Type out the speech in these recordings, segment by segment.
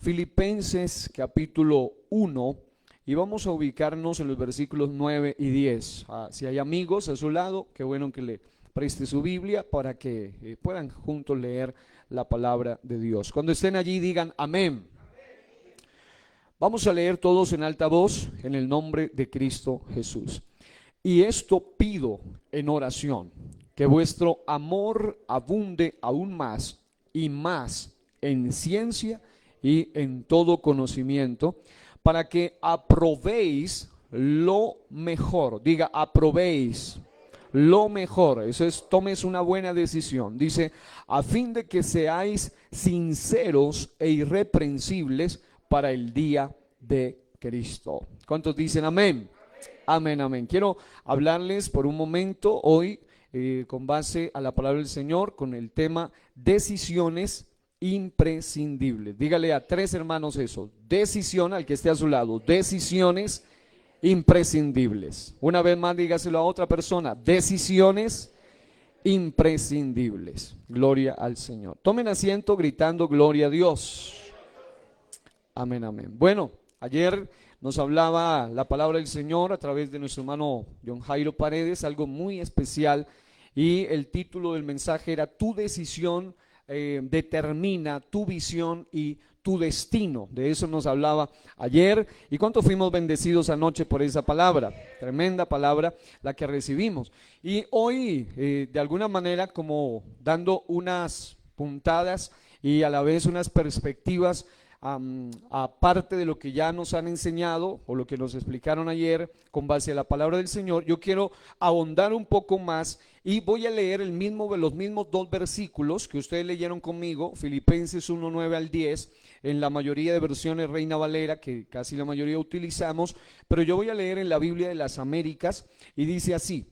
Filipenses capítulo 1 y vamos a ubicarnos en los versículos 9 y 10. Si hay amigos a su lado, qué bueno que le preste su Biblia para que puedan juntos leer la palabra de Dios. Cuando estén allí digan amén. Vamos a leer todos en alta voz en el nombre de Cristo Jesús. Y esto pido en oración, que vuestro amor abunde aún más y más en ciencia y en todo conocimiento, para que aprobéis lo mejor. Diga, aprobéis lo mejor. Eso es, tomes una buena decisión. Dice, a fin de que seáis sinceros e irreprensibles para el día de Cristo. ¿Cuántos dicen amén? Amén, amén. Quiero hablarles por un momento hoy con base a la palabra del Señor con el tema decisiones imprescindibles. Dígale a tres hermanos eso. Decisión, al que esté a su lado, decisiones imprescindibles. Una vez más dígaselo a otra persona, decisiones imprescindibles. Gloria al Señor. Tomen asiento gritando gloria a Dios. Amén, amén. Bueno, ayer nos hablaba la palabra del Señor a través de nuestro hermano John Jairo Paredes, algo muy especial, y el título del mensaje era Tu decisión determina tu visión y tu destino. De eso nos hablaba ayer. ¿Y cuánto fuimos bendecidos anoche por esa palabra? Tremenda palabra la que recibimos. Y hoy, de alguna manera, como dando unas puntadas y a la vez unas perspectivas, aparte de lo que ya nos han enseñado o lo que nos explicaron ayer con base a la palabra del Señor, yo quiero ahondar un poco más y voy a leer los mismos dos versículos que ustedes leyeron conmigo, Filipenses 1, 9 al 10, en la mayoría de versiones Reina Valera, que casi la mayoría utilizamos, pero yo voy a leer en la Biblia de las Américas y dice así,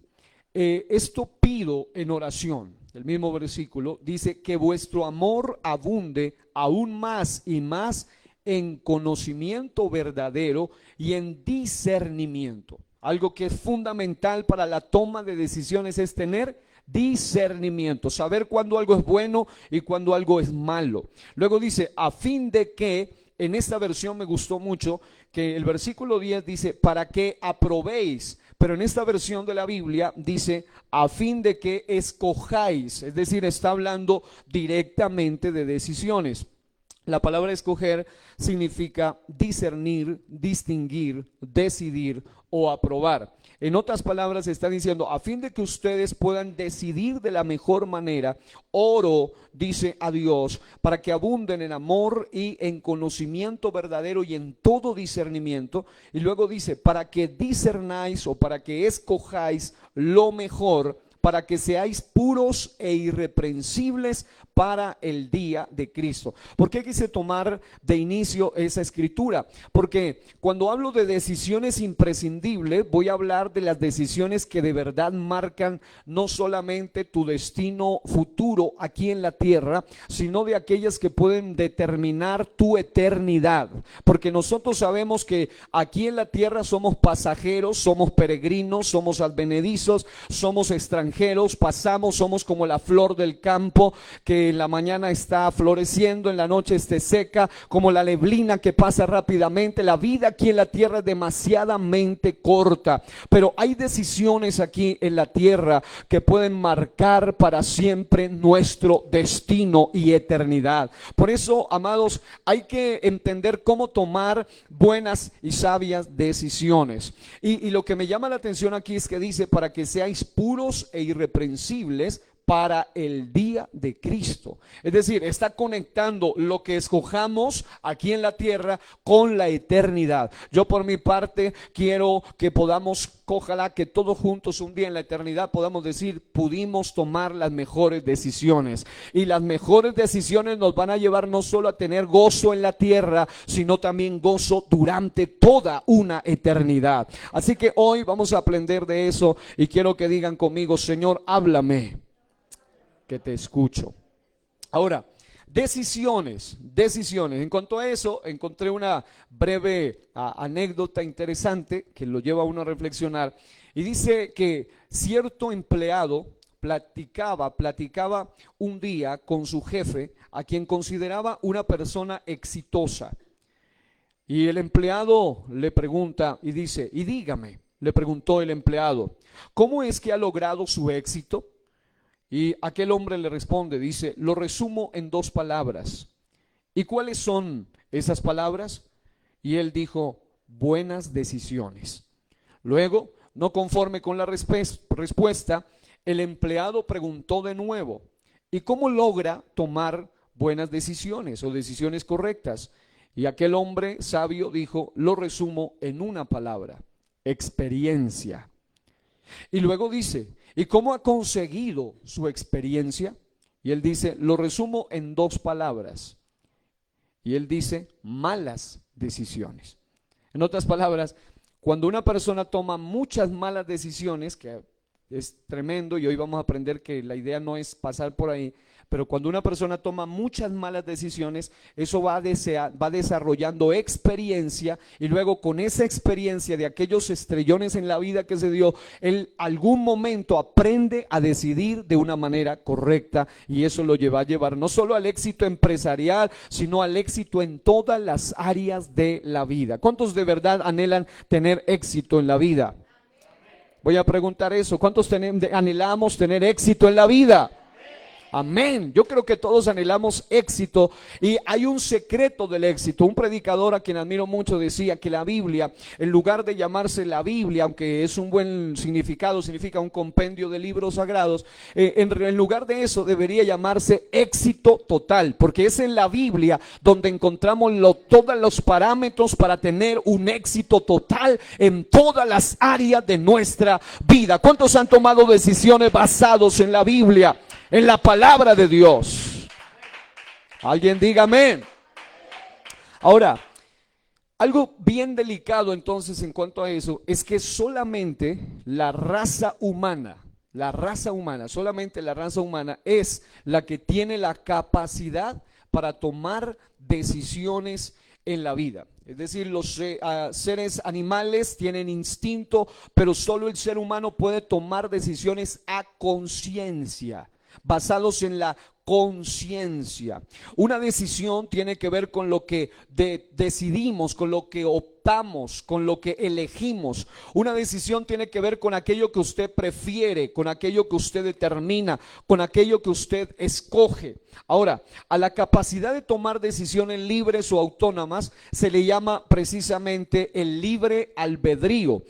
esto pido en oración. El mismo versículo dice que vuestro amor abunde aún más y más en conocimiento verdadero y en discernimiento. Algo que es fundamental para la toma de decisiones es tener discernimiento, saber cuándo algo es bueno y cuándo algo es malo. Luego dice, a fin de que, en esta versión me gustó mucho, que el versículo 10 dice, para que aprobéis. Pero en esta versión de la Biblia dice, a fin de que escojáis, es decir, está hablando directamente de decisiones. La palabra escoger significa discernir, distinguir, decidir o aprobar. En otras palabras está diciendo, a fin de que ustedes puedan decidir de la mejor manera, oro, dice a Dios, para que abunden en amor y en conocimiento verdadero y en todo discernimiento. Y luego dice, para que discernáis o para que escojáis lo mejor, para que seáis puros e irreprensibles para el día de Cristo. ¿Por qué quise tomar de inicio esa escritura? Porque cuando hablo de decisiones imprescindibles, voy a hablar de las decisiones que de verdad marcan no solamente tu destino futuro aquí en la tierra, sino de aquellas que pueden determinar tu eternidad. Porque nosotros sabemos que aquí en la tierra somos pasajeros, somos peregrinos, somos advenedizos, somos extranjeros, pasamos, somos como la flor del campo que en la mañana está floreciendo, en la noche esté seca, como la neblina que pasa rápidamente. La vida aquí en la tierra es demasiadamente corta, pero hay decisiones aquí en la tierra que pueden marcar para siempre nuestro destino y eternidad. Por eso, amados, hay que entender cómo tomar buenas y sabias decisiones. Y lo que me llama la atención aquí es que dice, para que seáis puros e irreprensibles para el día de Cristo. Es decir, está conectando lo que escojamos aquí en la tierra con la eternidad. Yo por mi parte quiero que podamos, ojalá que todos juntos un día en la eternidad podamos decir, pudimos tomar las mejores decisiones. Y las mejores decisiones nos van a llevar no solo a tener gozo en la tierra, sino también gozo durante toda una eternidad. Así que hoy vamos a aprender de eso y quiero que digan conmigo, Señor, háblame, que te escucho. Ahora, decisiones. En cuanto a eso, encontré una breve anécdota interesante que lo lleva a uno a reflexionar. Y dice que cierto empleado platicaba un día con su jefe, a quien consideraba una persona exitosa. Y el empleado le pregunta y dice, y dígame, le preguntó el empleado, ¿cómo es que ha logrado su éxito? Y aquel hombre le responde, dice, lo resumo en 2 palabras. ¿Y cuáles son esas palabras? Y él dijo, buenas decisiones. Luego, no conforme con la respuesta, el empleado preguntó de nuevo, ¿y cómo logra tomar buenas decisiones o decisiones correctas? Y aquel hombre sabio dijo, lo resumo en una palabra, experiencia. Y luego dice, ¿y cómo ha conseguido su experiencia? Y él dice, lo resumo en 2 palabras. Y él dice, malas decisiones. En otras palabras, cuando una persona toma muchas malas decisiones, que es tremendo y hoy vamos a aprender que la idea no es pasar por ahí, pero cuando una persona toma muchas malas decisiones, eso va desarrollando experiencia y luego con esa experiencia de aquellos estrellones en la vida que se dio, él algún momento aprende a decidir de una manera correcta y eso lo va a llevar no solo al éxito empresarial, sino al éxito en todas las áreas de la vida. ¿Cuántos de verdad anhelan tener éxito en la vida? Voy a preguntar eso. ¿Cuántos anhelamos tener éxito en la vida? Amén. Yo creo que todos anhelamos éxito y hay un secreto del éxito. Un predicador a quien admiro mucho decía que la Biblia, en lugar de llamarse la Biblia, aunque es un buen significado, significa un compendio de libros sagrados, en lugar de eso debería llamarse éxito total, porque es en la Biblia donde encontramos todos los parámetros para tener un éxito total en todas las áreas de nuestra vida. ¿Cuántos han tomado decisiones basadas en la Biblia? En la palabra de Dios. Alguien diga amén. Ahora, algo bien delicado entonces en cuanto a eso es que solamente la raza humana, solamente la raza humana es la que tiene la capacidad para tomar decisiones en la vida. Es decir, los seres animales tienen instinto, pero solo el ser humano puede tomar decisiones a conciencia, basados en la conciencia. Una decisión tiene que ver con lo que decidimos, con lo que optamos, con lo que elegimos. Una decisión tiene que ver con aquello que usted prefiere, con aquello que usted determina, con aquello que usted escoge. Ahora, a la capacidad de tomar decisiones libres o autónomas se le llama precisamente el libre albedrío.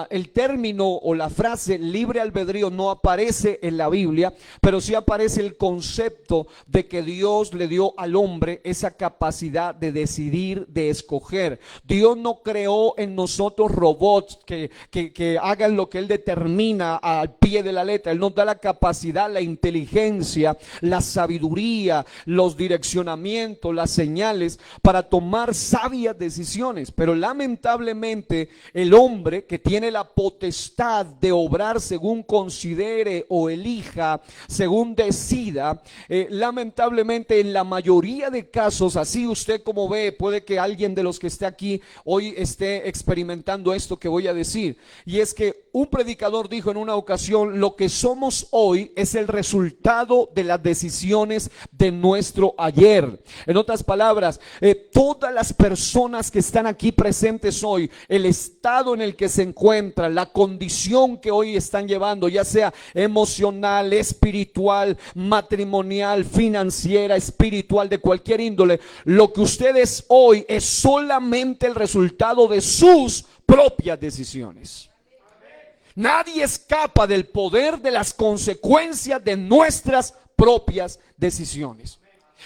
El término o la frase libre albedrío no aparece en la Biblia, pero sí aparece el concepto de que Dios le dio al hombre esa capacidad de decidir, de escoger. Dios no creó en nosotros robots que hagan lo que Él determina al pie de la letra. Él nos da la capacidad, la inteligencia, la sabiduría, los direccionamientos, las señales para tomar sabias decisiones. Pero lamentablemente el hombre que tiene la potestad de obrar según considere o elija, según decida, lamentablemente en la mayoría de casos, así usted como ve, puede que alguien de los que esté aquí hoy esté experimentando esto que voy a decir, y es que un predicador dijo en una ocasión: lo que somos hoy es el resultado de las decisiones de nuestro ayer. En otras palabras, todas las personas que están aquí presentes hoy, el estado en el que se encuentran, la condición que hoy están llevando, ya sea emocional, espiritual, matrimonial, financiera, espiritual, de cualquier índole, lo que ustedes hoy es solamente el resultado de sus propias decisiones. Nadie escapa del poder de las consecuencias de nuestras propias decisiones.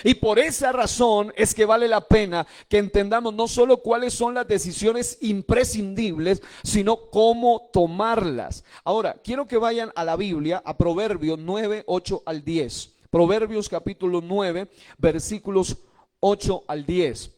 Y por esa razón es que vale la pena que entendamos no solo cuáles son las decisiones imprescindibles, sino cómo tomarlas. Ahora, quiero que vayan a la Biblia, a Proverbios 9, 8 al 10. Proverbios capítulo 9, versículos 8 al 10.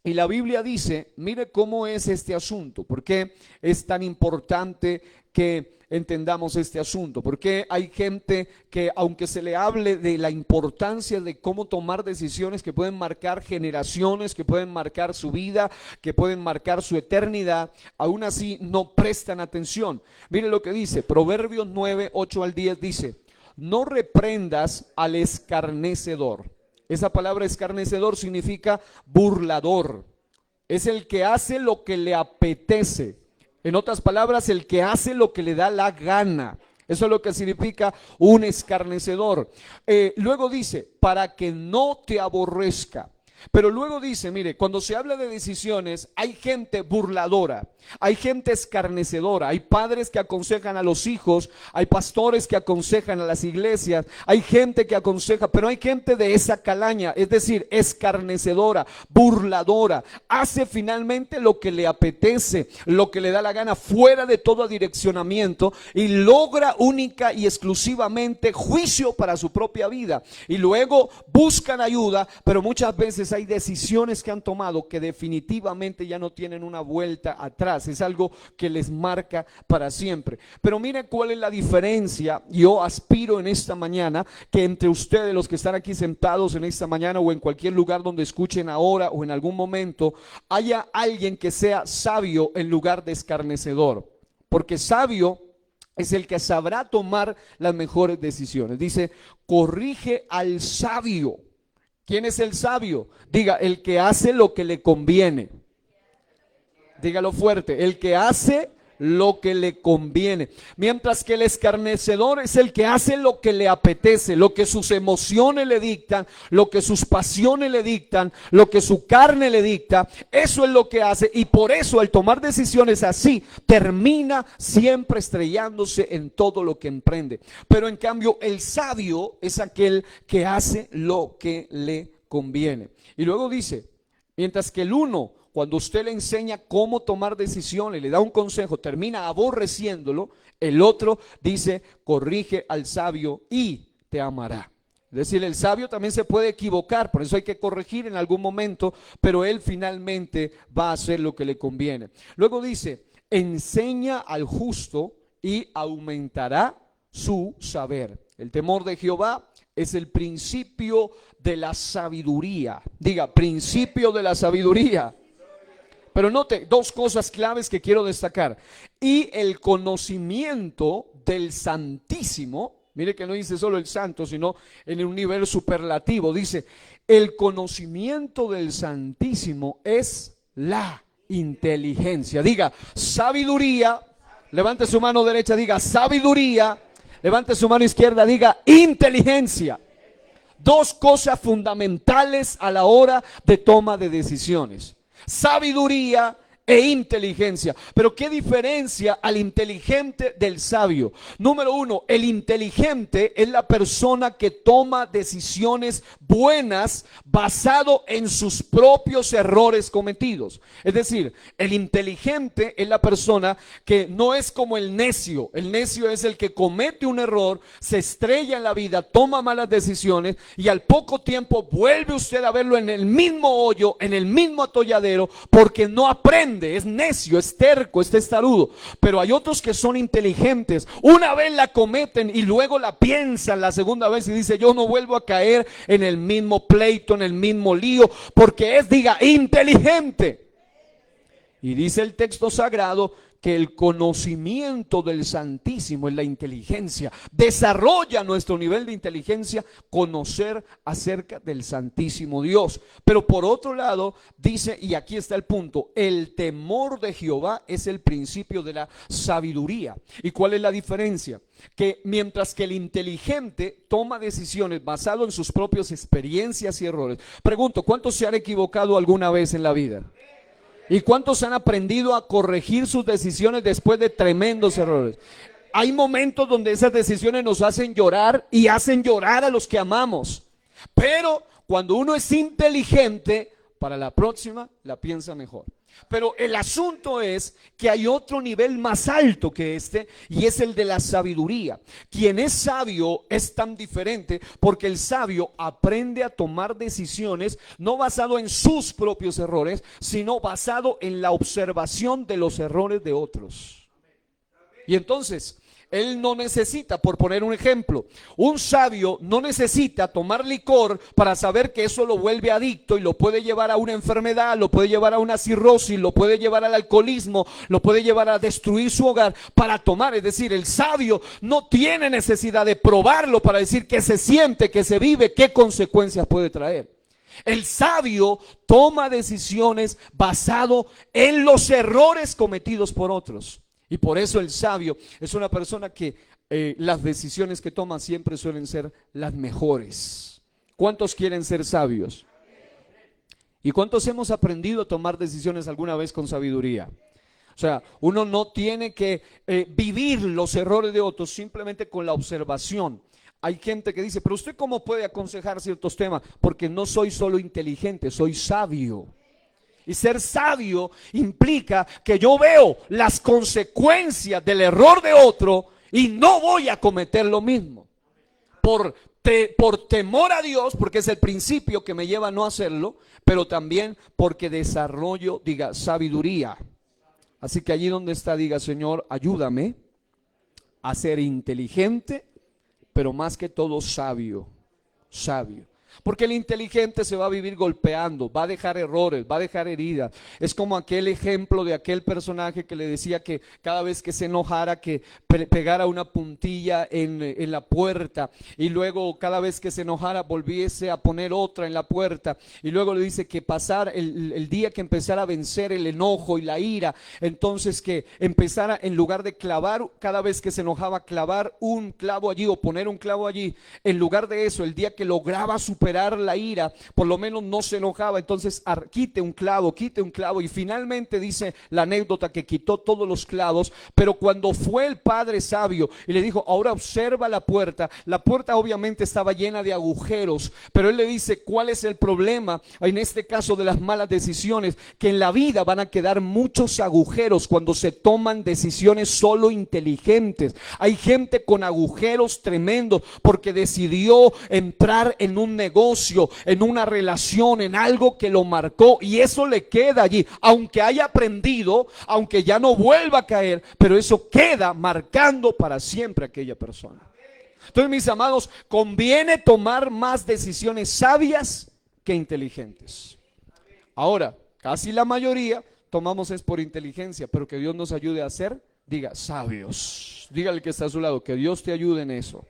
Y la Biblia dice, mire cómo es este asunto, por qué es tan importante que entendamos este asunto, porque hay gente que, aunque se le hable de la importancia de cómo tomar decisiones que pueden marcar generaciones, que pueden marcar su vida, que pueden marcar su eternidad, aún así no prestan atención. Mire lo que dice Proverbios 9, 8 al 10 dice: no reprendas al escarnecedor. Esa palabra escarnecedor significa burlador. Es el que hace lo que le apetece. En otras palabras, el que hace lo que le da la gana. Eso es lo que significa un escarnecedor. Luego dice, para que no te aborrezca. Pero luego dice, mire, cuando se habla de decisiones, hay gente burladora, hay gente escarnecedora, hay padres que aconsejan a los hijos, hay pastores que aconsejan a las iglesias, hay gente que aconseja, pero hay gente de esa calaña, es decir, escarnecedora, burladora, hace finalmente lo que le apetece, lo que le da la gana, fuera de todo direccionamiento, y logra única y exclusivamente juicio para su propia vida. Y luego buscan ayuda, pero muchas veces hay decisiones que han tomado que definitivamente ya no tienen una vuelta atrás. Es algo que les marca para siempre. Pero miren cuál es la diferencia. Yo aspiro en esta mañana que entre ustedes, los que están aquí sentados en esta mañana o en cualquier lugar donde escuchen ahora o en algún momento, haya alguien que sea sabio en lugar de escarnecedor. Porque sabio es el que sabrá tomar las mejores decisiones. Dice, corrige al sabio. ¿Quién es el sabio? Diga, el que hace lo que le conviene. Dígalo fuerte, el que hace lo que le conviene. Mientras que el escarnecedor es el que hace lo que le apetece, lo que sus emociones le dictan, lo que sus pasiones le dictan, lo que su carne le dicta. Eso es lo que hace, y por eso al tomar decisiones así termina siempre estrellándose en todo lo que emprende. Pero en cambio el sabio es aquel que hace lo que le conviene. Y luego dice, mientras que el uno, cuando usted le enseña cómo tomar decisiones, le da un consejo, termina aborreciéndolo, el otro dice, corrige al sabio y te amará. Es decir, el sabio también se puede equivocar, por eso hay que corregir en algún momento, pero él finalmente va a hacer lo que le conviene. Luego dice, enseña al justo y aumentará su saber. El temor de Jehová es el principio de la sabiduría. Diga, principio de la sabiduría. Pero note dos cosas claves que quiero destacar. Y el conocimiento del Santísimo, mire que no dice solo el santo, sino en un nivel superlativo. Dice, el conocimiento del Santísimo es la inteligencia. Diga, sabiduría. Levante su mano derecha, diga, sabiduría. Levante su mano izquierda, diga, inteligencia. Dos cosas fundamentales a la hora de toma de decisiones. Sabiduría e inteligencia. Pero ¿qué diferencia al inteligente del sabio? Número uno, el inteligente es la persona que toma decisiones buenas basado en sus propios errores cometidos. Es decir, el inteligente es la persona que no es como el necio. El necio es el que comete un error, se estrella en la vida, toma malas decisiones y al poco tiempo vuelve usted a verlo en el mismo hoyo, en el mismo atolladero, porque no aprende. Es necio, es terco, es testarudo. Pero hay otros que son inteligentes. Una vez la cometen y luego la piensan la segunda vez y dice, yo no vuelvo a caer en el mismo pleito, en el mismo lío, porque es, diga, inteligente. Y dice el texto sagrado que el conocimiento del Santísimo es la inteligencia. Desarrolla nuestro nivel de inteligencia conocer acerca del Santísimo Dios. Pero por otro lado dice, y aquí está el punto, el temor de Jehová es el principio de la sabiduría. ¿Y cuál es la diferencia? Que mientras que el inteligente toma decisiones basado en sus propias experiencias y errores. Pregunto, ¿cuántos se han equivocado alguna vez en la vida? ¿Y cuántos han aprendido a corregir sus decisiones después de tremendos errores? Hay momentos donde esas decisiones nos hacen llorar y hacen llorar a los que amamos. Pero cuando uno es inteligente, para la próxima la piensa mejor. Pero el asunto es que hay otro nivel más alto que este, y es el de la sabiduría. Quien es sabio es tan diferente porque el sabio aprende a tomar decisiones no basado en sus propios errores, sino basado en la observación de los errores de otros. Y entonces él no necesita, por poner un ejemplo, un sabio no necesita tomar licor para saber que eso lo vuelve adicto y lo puede llevar a una enfermedad, lo puede llevar a una cirrosis, lo puede llevar al alcoholismo, lo puede llevar a destruir su hogar para tomar. Es decir, el sabio no tiene necesidad de probarlo para decir qué se siente, qué se vive, qué consecuencias puede traer. El sabio toma decisiones basado en los errores cometidos por otros. Y por eso el sabio es una persona que las decisiones que toma siempre suelen ser las mejores. ¿Cuántos quieren ser sabios? ¿Y cuántos hemos aprendido a tomar decisiones alguna vez con sabiduría? O sea, uno no tiene que vivir los errores de otros simplemente con la observación. Hay gente que dice, pero ¿usted cómo puede aconsejar ciertos temas? Porque no soy solo inteligente, soy sabio. Y ser sabio implica que yo veo las consecuencias del error de otro y no voy a cometer lo mismo. Por temor a Dios, porque es el principio que me lleva a no hacerlo, pero también porque desarrollo, sabiduría. Así que allí donde está, diga, Señor, ayúdame a ser inteligente, pero más que todo sabio. Porque el inteligente se va a vivir golpeando, va a dejar errores, va a dejar heridas. Es como aquel ejemplo de aquel personaje que le decía que cada vez que se enojara que pegara una puntilla en la puerta, y luego cada vez que se enojara volviese a poner otra en la puerta, y luego le dice que pasar el día que empezara a vencer el enojo y la ira, entonces que empezara, en lugar de clavar cada vez que se enojaba, clavar un clavo allí o poner un clavo allí, en lugar de eso, el día que lograba superar la ira, por lo menos no se enojaba, entonces quite un clavo, y finalmente dice la anécdota que quitó todos los clavos. Pero cuando fue el padre sabio y le dijo, ahora observa la puerta obviamente estaba llena de agujeros, pero él le dice, ¿cuál es el problema en este caso de las malas decisiones? Que en la vida van a quedar muchos agujeros cuando se toman decisiones solo inteligentes. Hay gente con agujeros tremendos porque decidió entrar en un negocio, en una relación, en algo que lo marcó, y eso le queda allí, aunque haya aprendido, aunque ya no vuelva a caer, pero eso queda marcando para siempre a aquella persona. Entonces, mis amados, conviene tomar más decisiones sabias que inteligentes. Ahora, casi la mayoría tomamos es por inteligencia, pero que Dios nos ayude a ser, sabios. Dígale que está a su lado, que Dios te ayude en eso.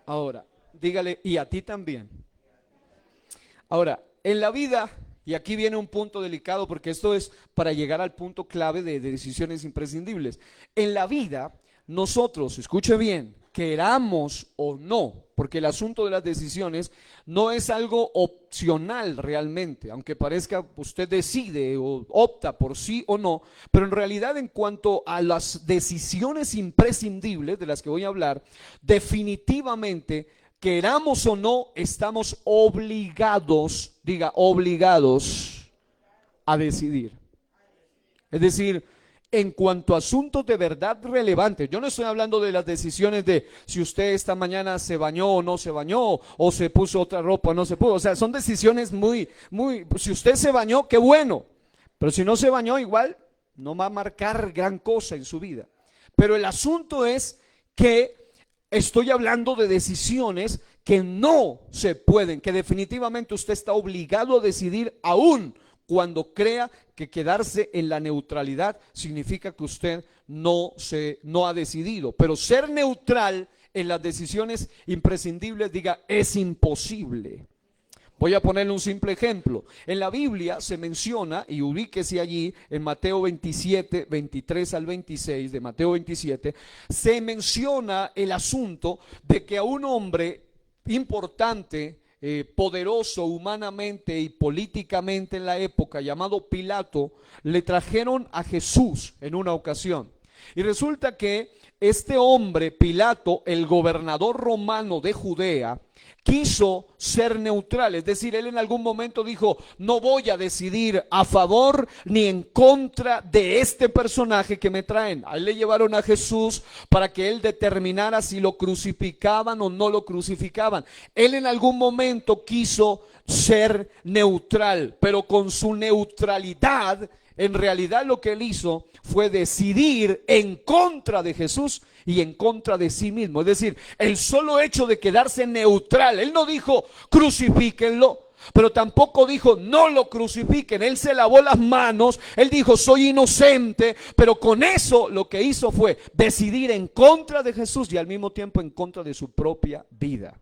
Ahora, dígale, y a ti también. Ahora, en la vida, y aquí viene un punto delicado porque esto es para llegar al punto clave de decisiones imprescindibles. En la vida, nosotros, escuche bien, queramos o no, porque el asunto de las decisiones no es algo opcional realmente, aunque parezca usted decide o opta por sí o no, pero en realidad en cuanto a las decisiones imprescindibles de las que voy a hablar, definitivamente, queramos o no, estamos obligados, obligados a decidir. Es decir, en cuanto a asuntos de verdad relevantes, yo no estoy hablando de las decisiones de si usted esta mañana se bañó o no se bañó, o se puso otra ropa o no se puso. O sea, son decisiones muy, si usted se bañó, qué bueno, pero si no se bañó, igual no va a marcar gran cosa en su vida. Pero el asunto es que estoy hablando de decisiones que no se pueden, que definitivamente usted está obligado a decidir aún cuando crea que quedarse en la neutralidad significa que usted no ha decidido. Pero ser neutral en las decisiones imprescindibles, es imposible. Voy a ponerle un simple ejemplo. En la Biblia se menciona, y ubíquese allí, en Mateo 27, 23 al 26, de Mateo 27, se menciona el asunto de que a un hombre importante, poderoso humanamente y políticamente en la época, llamado Pilato, le trajeron a Jesús en una ocasión. Y resulta que este hombre, Pilato, el gobernador romano de Judea, quiso ser neutral, es decir, él en algún momento dijo, no voy a decidir a favor ni en contra de este personaje que me traen. A él le llevaron a Jesús para que él determinara si lo crucificaban o no lo crucificaban. Él en algún momento quiso ser neutral, pero con su neutralidad, en realidad lo que él hizo fue decidir en contra de Jesús Jesús y en contra de sí mismo. Es decir, el solo hecho de quedarse neutral. Él no dijo crucifíquenlo, pero tampoco dijo no lo crucifiquen. Él se lavó las manos, él dijo soy inocente, pero con eso lo que hizo fue decidir en contra de Jesús y al mismo tiempo en contra de su propia vida.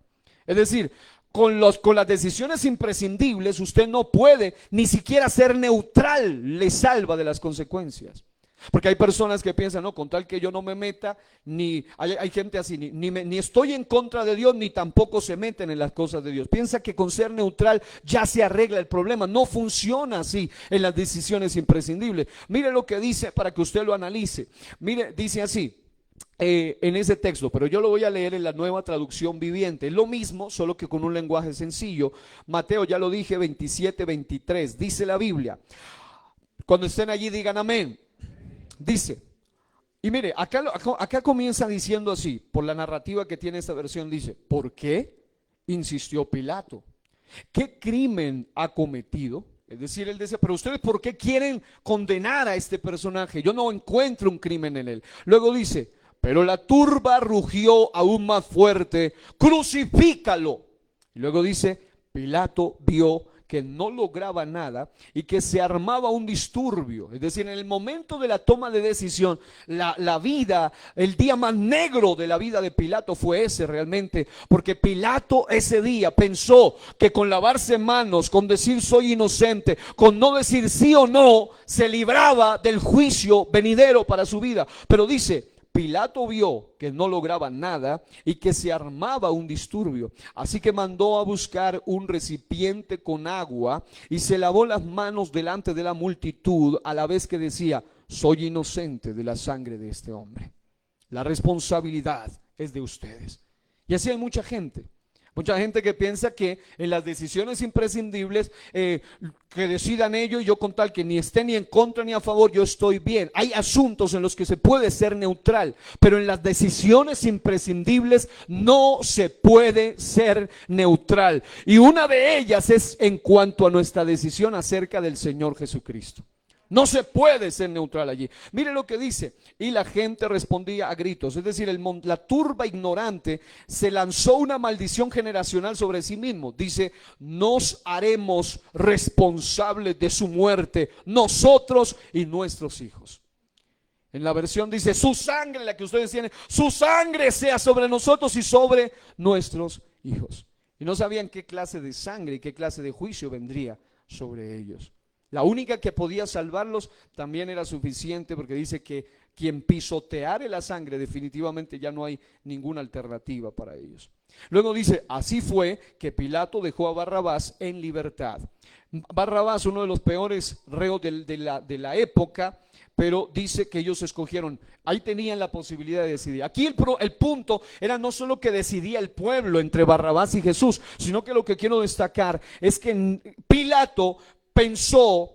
Es decir, con las decisiones imprescindibles usted no puede ni siquiera ser neutral, le salva de las consecuencias. Porque hay personas que piensan, no, con tal que yo no me meta, ni hay gente así, ni estoy en contra de Dios, ni tampoco se meten en las cosas de Dios. Piensa que con ser neutral ya se arregla el problema. No funciona así en las decisiones imprescindibles. Mire lo que dice para que usted lo analice. Mire, dice así. En ese texto, pero yo lo voy a leer en la Nueva Traducción Viviente. Es lo mismo, solo que con un lenguaje sencillo. Mateo, ya lo dije, 27-23. Dice la Biblia. Cuando estén allí digan amén. Dice, y mire, acá comienza diciendo así, por la narrativa que tiene esta versión, dice, ¿por qué insistió Pilato? ¿Qué crimen ha cometido? Es decir, él dice, pero ustedes ¿por qué quieren condenar a este personaje? Yo no encuentro un crimen en él. Luego dice, pero la turba rugió aún más fuerte, crucifícalo. Y luego dice, Pilato vio que no lograba nada y que se armaba un disturbio. Es decir, en el momento de la toma de decisión, la vida, el día más negro de la vida de Pilato fue ese realmente, porque Pilato ese día pensó que con lavarse manos, con decir soy inocente, con no decir sí o no, se libraba del juicio venidero para su vida. Pero dice, Pilato vio que no lograba nada y que se armaba un disturbio, así que mandó a buscar un recipiente con agua y se lavó las manos delante de la multitud a la vez que decía, soy inocente de la sangre de este hombre. La responsabilidad es de ustedes. Y así hay mucha gente que piensa que en las decisiones imprescindibles que decidan ellos, yo con tal que ni esté ni en contra ni a favor, yo estoy bien. Hay asuntos en los que se puede ser neutral, pero en las decisiones imprescindibles no se puede ser neutral. Y una de ellas es en cuanto a nuestra decisión acerca del Señor Jesucristo. No se puede ser neutral allí. Mire lo que dice. Y la gente respondía a gritos. Es decir, la turba ignorante se lanzó una maldición generacional sobre sí mismo. Dice, nos haremos responsables de su muerte, nosotros y nuestros hijos. En la versión dice, su sangre, la que ustedes tienen, su sangre sea sobre nosotros y sobre nuestros hijos. Y no sabían qué clase de sangre y qué clase de juicio vendría sobre ellos. La única que podía salvarlos también era suficiente, porque dice que quien pisoteare la sangre definitivamente ya no hay ninguna alternativa para ellos. Luego dice, así fue que Pilato dejó a Barrabás en libertad. Barrabás, uno de los peores reos de la época, pero dice que ellos escogieron, ahí tenían la posibilidad de decidir. Aquí el punto era no solo que decidía el pueblo entre Barrabás y Jesús, sino que lo que quiero destacar es que Pilato pensó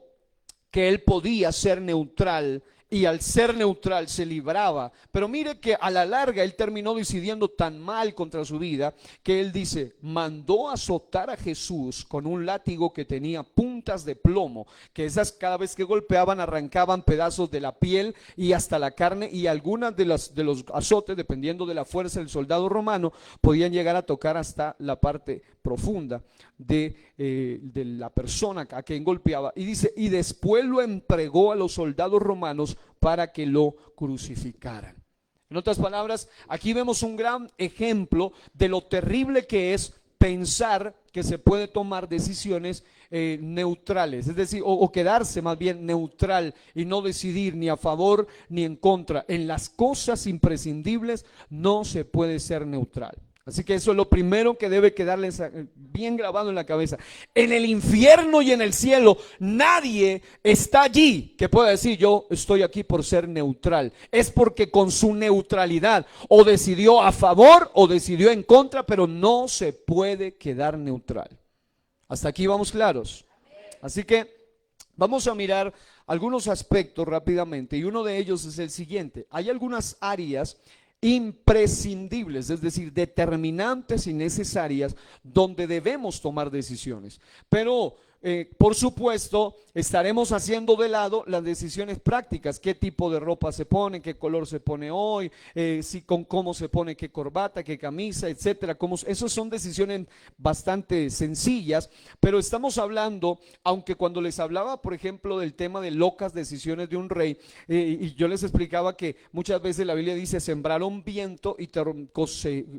que él podía ser neutral y al ser neutral se libraba, pero mire que a la larga él terminó decidiendo tan mal contra su vida que él dice, mandó azotar a Jesús con un látigo que tenía puntas de plomo, que esas cada vez que golpeaban arrancaban pedazos de la piel y hasta la carne, y algunas de los azotes, dependiendo de la fuerza del soldado romano, podían llegar a tocar hasta la parte profunda de la persona a quien golpeaba. Y dice, y después lo entregó a los soldados romanos para que lo crucificaran. En otras palabras, aquí vemos un gran ejemplo de lo terrible que es pensar que se puede tomar decisiones neutrales, es decir, o quedarse más bien neutral y no decidir ni a favor ni en contra. En las cosas imprescindibles no se puede ser neutral. Así que eso es lo primero que debe quedarles bien grabado en la cabeza. En el infierno y en el cielo nadie está allí que pueda decir yo estoy aquí por ser neutral. Es porque con su neutralidad o decidió a favor o decidió en contra, pero no se puede quedar neutral. Hasta aquí vamos claros. Así que vamos a mirar algunos aspectos rápidamente, y uno de ellos es el siguiente. Hay algunas áreas imprescindibles, es decir, determinantes y necesarias, donde debemos tomar decisiones. Pero por supuesto, estaremos haciendo de lado las decisiones prácticas, qué tipo de ropa se pone, qué color se pone hoy, cómo se pone qué corbata, qué camisa, etcétera. Esas son decisiones bastante sencillas, pero estamos hablando, aunque cuando les hablaba, por ejemplo, del tema de locas decisiones de un rey, y yo les explicaba que muchas veces la Biblia dice, sembraron viento y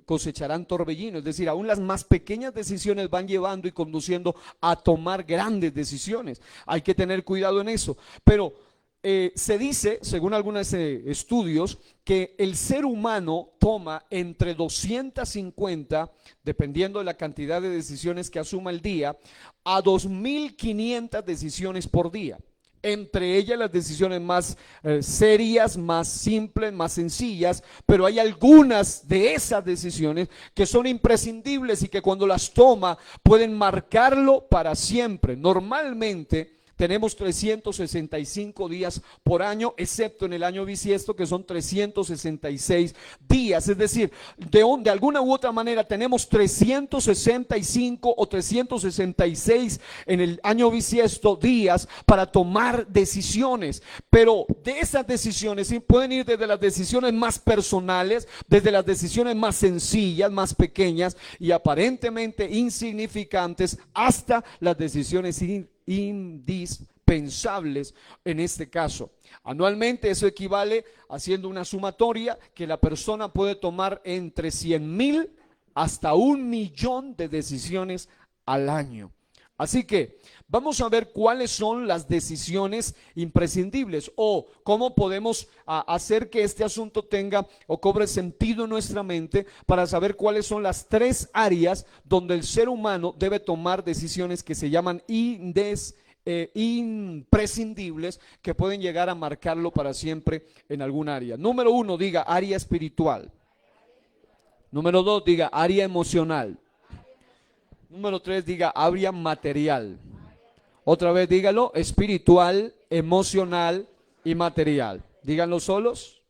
cosecharán torbellino, es decir, aún las más pequeñas decisiones van llevando y conduciendo a tomar grandes decisiones. Hay que tener cuidado en eso, pero se dice, según algunos estudios, que el ser humano toma entre 250, dependiendo de la cantidad de decisiones que asuma el día, a 2500 decisiones por día. Entre ellas las decisiones más serias, más simples, más sencillas, pero hay algunas de esas decisiones que son imprescindibles y que cuando las toma pueden marcarlo para siempre. Normalmente tenemos 365 días por año, excepto en el año bisiesto, que son 366 días. Es decir, de alguna u otra manera tenemos 365 o 366 en el año bisiesto días para tomar decisiones. Pero de esas decisiones pueden ir desde las decisiones más personales, desde las decisiones más sencillas, más pequeñas y aparentemente insignificantes, hasta las decisiones indispensables en este caso. Anualmente eso equivale, haciendo una sumatoria, que la persona puede tomar entre 100,000 hasta 1,000,000 de decisiones al año. Así que vamos a ver cuáles son las decisiones imprescindibles o cómo podemos hacer que este asunto tenga o cobre sentido en nuestra mente para saber cuáles son las 3 áreas donde el ser humano debe tomar decisiones que se llaman imprescindibles, que pueden llegar a marcarlo para siempre en algún área. Número 1, diga área espiritual. Número 2, diga área emocional. Número 3, diga área material. Otra vez dígalo, espiritual, emocional y material. Díganlo solos.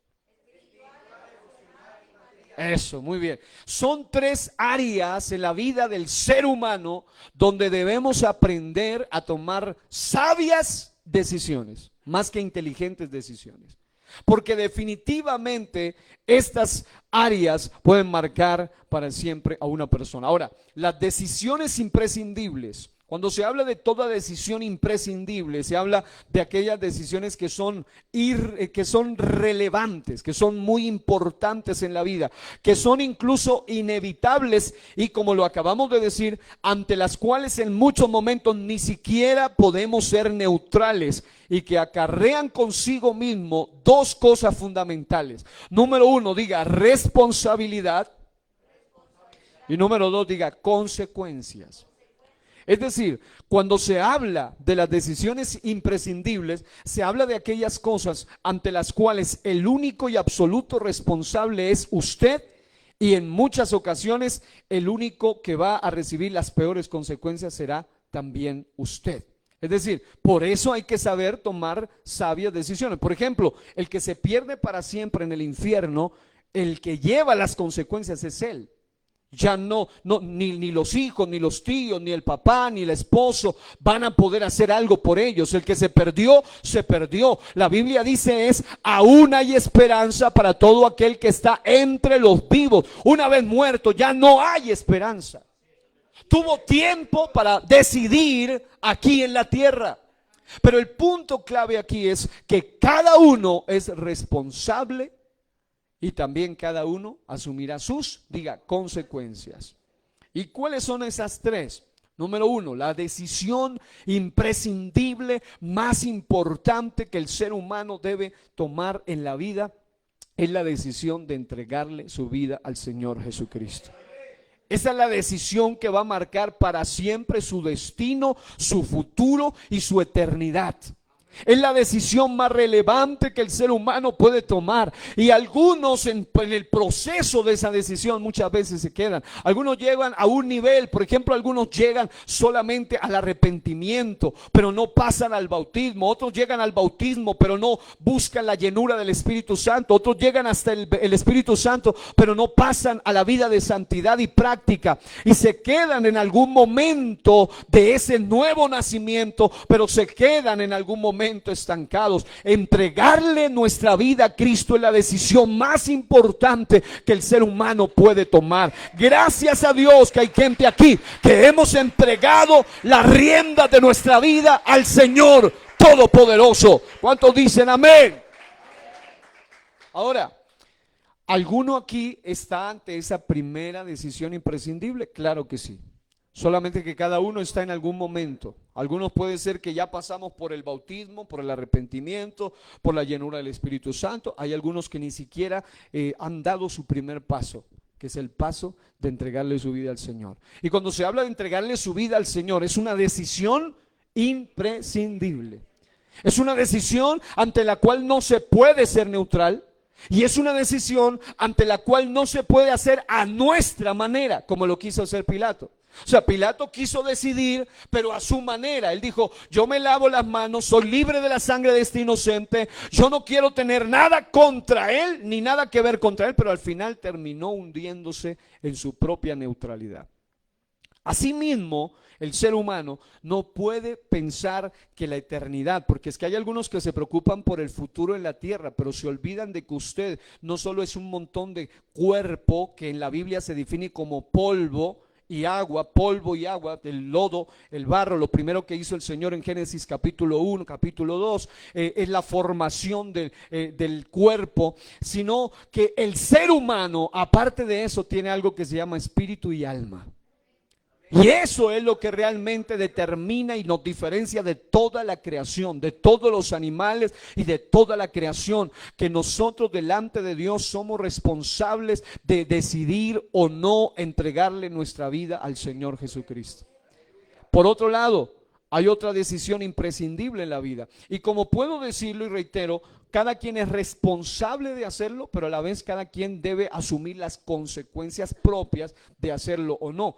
Eso, muy bien. Son 3 áreas en la vida del ser humano donde debemos aprender a tomar sabias decisiones, más que inteligentes decisiones. Porque definitivamente estas áreas pueden marcar para siempre a una persona. Ahora, las decisiones imprescindibles. Cuando se habla de toda decisión imprescindible, se habla de aquellas decisiones que son relevantes, que son muy importantes en la vida, que son incluso inevitables y, como lo acabamos de decir, ante las cuales en muchos momentos ni siquiera podemos ser neutrales y que acarrean consigo mismo 2 cosas fundamentales. Número 1, diga responsabilidad, y número 2, diga consecuencias. Es decir, cuando se habla de las decisiones imprescindibles, se habla de aquellas cosas ante las cuales el único y absoluto responsable es usted, y en muchas ocasiones el único que va a recibir las peores consecuencias será también usted. Es decir, por eso hay que saber tomar sabias decisiones. Por ejemplo, el que se pierde para siempre en el infierno, el que lleva las consecuencias es él. Ya ni los hijos, ni los tíos, ni el papá, ni el esposo van a poder hacer algo por ellos. El que se perdió, se perdió. La Biblia dice aún hay esperanza para todo aquel que está entre los vivos. Una vez muerto, ya no hay esperanza. Tuvo tiempo para decidir aquí en la tierra. Pero el punto clave aquí es que cada uno es responsable y también cada uno asumirá sus, diga, consecuencias. ¿Y cuáles son esas 3? Número 1, la decisión imprescindible más importante que el ser humano debe tomar en la vida es la decisión de entregarle su vida al Señor Jesucristo. Esa es la decisión que va a marcar para siempre su destino, su futuro y su eternidad. Es la decisión más relevante que el ser humano puede tomar. Y algunos en el proceso de esa decisión muchas veces se quedan. Algunos llegan a un nivel, por ejemplo, algunos llegan solamente al arrepentimiento, pero no pasan al bautismo. Otros llegan al bautismo, pero no buscan la llenura del Espíritu Santo. Otros llegan hasta el Espíritu Santo, pero no pasan a la vida de santidad y práctica. Y se quedan en algún momento de ese nuevo nacimiento, pero se quedan en algún momento estancados. Entregarle nuestra vida a Cristo es la decisión más importante que el ser humano puede tomar. Gracias a Dios que hay gente aquí que hemos entregado la rienda de nuestra vida al Señor Todopoderoso. ¿Cuántos dicen amén? Ahora, ¿alguno aquí está ante esa primera decisión imprescindible? Claro que sí. Solamente que cada uno está en algún momento. Algunos puede ser que ya pasamos por el bautismo, por el arrepentimiento, por la llenura del Espíritu Santo. Hay algunos que ni siquiera han dado su primer paso, que es el paso de entregarle su vida al Señor. Y cuando se habla de entregarle su vida al Señor, es una decisión imprescindible. Es una decisión ante la cual no se puede ser neutral. Y es una decisión ante la cual no se puede hacer a nuestra manera, como lo quiso hacer Pilato. O sea, Pilato quiso decidir, pero a su manera. Él dijo, yo me lavo las manos, soy libre de la sangre de este inocente, yo no quiero tener nada contra él, ni nada que ver contra él, pero al final terminó hundiéndose en su propia neutralidad. Asimismo, el ser humano no puede pensar que la eternidad, porque es que hay algunos que se preocupan por el futuro en la tierra, pero se olvidan de que usted no solo es un montón de cuerpo que en la Biblia se define como polvo y agua, polvo y agua, el lodo, el barro. Lo primero que hizo el Señor en Génesis capítulo 1, capítulo 2, es la formación del cuerpo, sino que el ser humano, aparte de eso, tiene algo que se llama espíritu y alma. Y eso es lo que realmente determina y nos diferencia de toda la creación, de todos los animales y de toda la creación, que nosotros delante de Dios somos responsables de decidir o no entregarle nuestra vida al Señor Jesucristo. Por otro lado, hay otra decisión imprescindible en la vida. Y como puedo decirlo y reitero, cada quien es responsable de hacerlo, pero a la vez cada quien debe asumir las consecuencias propias de hacerlo o no.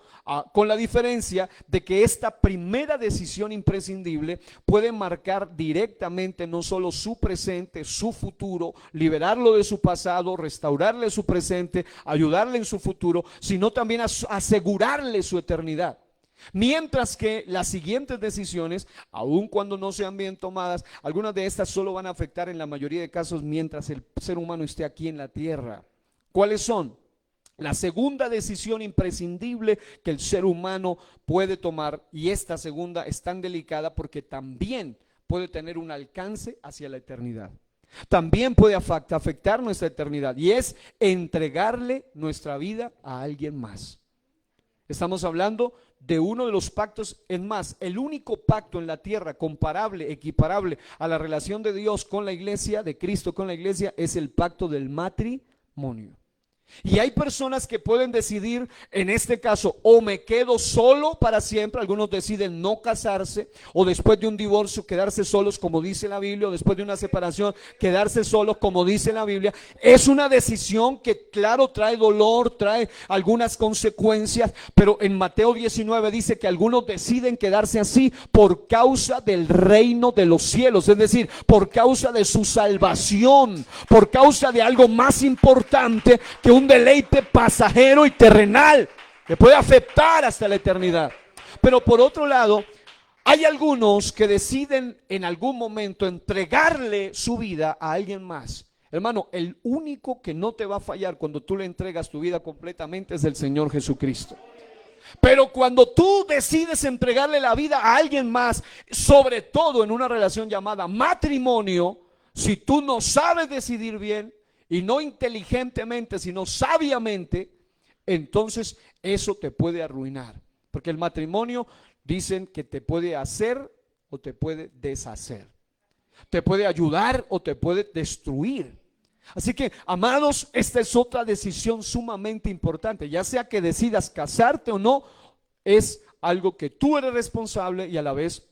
Con la diferencia de que esta primera decisión imprescindible puede marcar directamente no solo su presente, su futuro, liberarlo de su pasado, restaurarle su presente, ayudarle en su futuro, sino también asegurarle su eternidad. Mientras que las siguientes decisiones, aun cuando no sean bien tomadas, algunas de estas solo van a afectar en la mayoría de casos mientras el ser humano esté aquí en la tierra. ¿Cuáles son? La segunda decisión imprescindible que el ser humano puede tomar, y esta segunda es tan delicada porque también puede tener un alcance hacia la eternidad. También puede afectar nuestra eternidad, y es entregarle nuestra vida a alguien más. Estamos hablando de uno de los pactos, es más, el único pacto en la tierra comparable, equiparable a la relación de Dios con la iglesia, de Cristo con la iglesia, es el pacto del matrimonio. Y hay personas que pueden decidir, en este caso, o me quedo solo para siempre. Algunos deciden no casarse, o después de un divorcio quedarse solos, como dice la Biblia, o después de una separación quedarse solos, como dice la Biblia. Es una decisión que, claro, trae dolor, trae algunas consecuencias, pero en Mateo 19 dice que algunos deciden quedarse así por causa del reino de los cielos, es decir, por causa de su salvación, por causa de algo más importante que un deleite pasajero y terrenal que puede afectar hasta la eternidad. Pero por otro lado, hay algunos que deciden en algún momento entregarle su vida a alguien más. Hermano, el único que no te va a fallar cuando tú le entregas tu vida completamente es el Señor Jesucristo. Pero cuando tú decides entregarle la vida a alguien más, sobre todo en una relación llamada matrimonio, si tú no sabes decidir bien, y no inteligentemente, sino sabiamente, entonces eso te puede arruinar. Porque el matrimonio, dicen que te puede hacer o te puede deshacer. Te puede ayudar o te puede destruir. Así que, amados, esta es otra decisión sumamente importante. Ya sea que decidas casarte o no, es algo que tú eres responsable y a la vez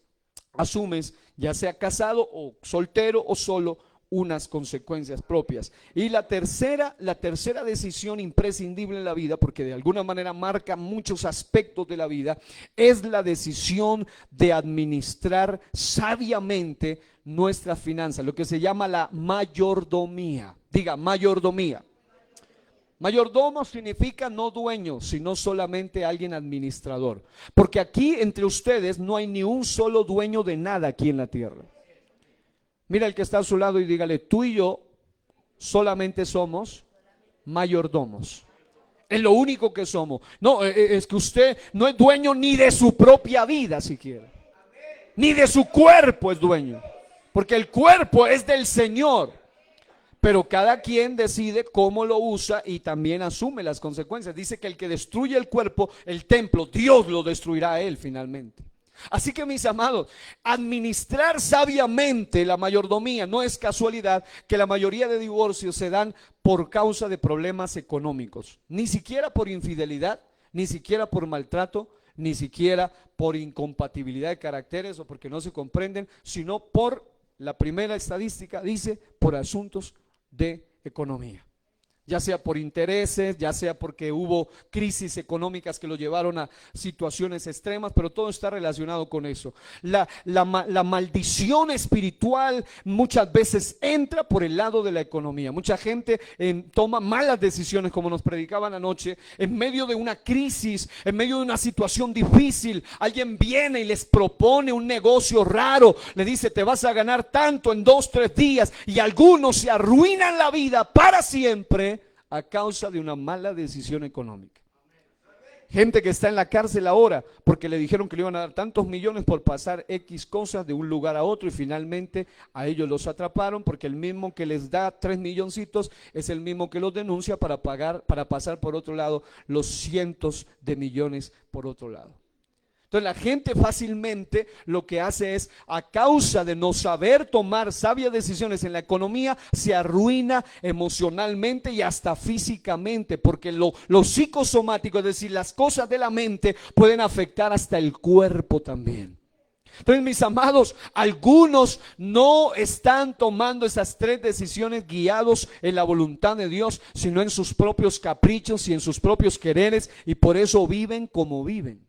asumes ya sea casado o soltero o solo, unas consecuencias propias. Y la tercera decisión imprescindible en la vida, porque de alguna manera marca muchos aspectos de la vida, es la decisión de administrar sabiamente nuestras finanzas, lo que se llama la mayordomía. Diga, mayordomía. Mayordomo significa no dueño, sino solamente alguien administrador. Porque aquí entre ustedes no hay ni un solo dueño de nada aquí en la tierra. Mira el que está a su lado y dígale, tú y yo solamente somos mayordomos. Es lo único que somos. No, es que usted no es dueño ni de su propia vida siquiera. Ni de su cuerpo es dueño. Porque el cuerpo es del Señor. Pero cada quien decide cómo lo usa y también asume las consecuencias. Dice que el que destruye el cuerpo, el templo, Dios lo destruirá a él finalmente. Así que mis amados, administrar sabiamente la mayordomía. No es casualidad que la mayoría de divorcios se dan por causa de problemas económicos. Ni siquiera por infidelidad, ni siquiera por maltrato, ni siquiera por incompatibilidad de caracteres o porque no se comprenden, sino por, la primera estadística dice, por asuntos de economía. Ya sea por intereses, ya sea porque hubo crisis económicas que lo llevaron a situaciones extremas, pero todo está relacionado con eso. La maldición espiritual muchas veces entra por el lado de la economía. Mucha gente toma malas decisiones, como nos predicaban anoche, en medio de una crisis, en medio de una situación difícil. Alguien viene y les propone un negocio raro, le dice, te vas a ganar tanto en 2-3 días, y algunos se arruinan la vida para siempre a causa de una mala decisión económica. Gente que está en la cárcel ahora porque le dijeron que le iban a dar tantos millones por pasar X cosas de un lugar a otro, y finalmente a ellos los atraparon porque el mismo que les da 3 milloncitos es el mismo que los denuncia para pasar por otro lado los cientos de millones por otro lado. Entonces la gente fácilmente lo que hace es, a causa de no saber tomar sabias decisiones en la economía, se arruina emocionalmente y hasta físicamente, porque lo psicosomático, es decir, las cosas de la mente, pueden afectar hasta el cuerpo también. Entonces, mis amados, algunos no están tomando esas 3 decisiones guiados en la voluntad de Dios, sino en sus propios caprichos y en sus propios quereres, y por eso viven como viven.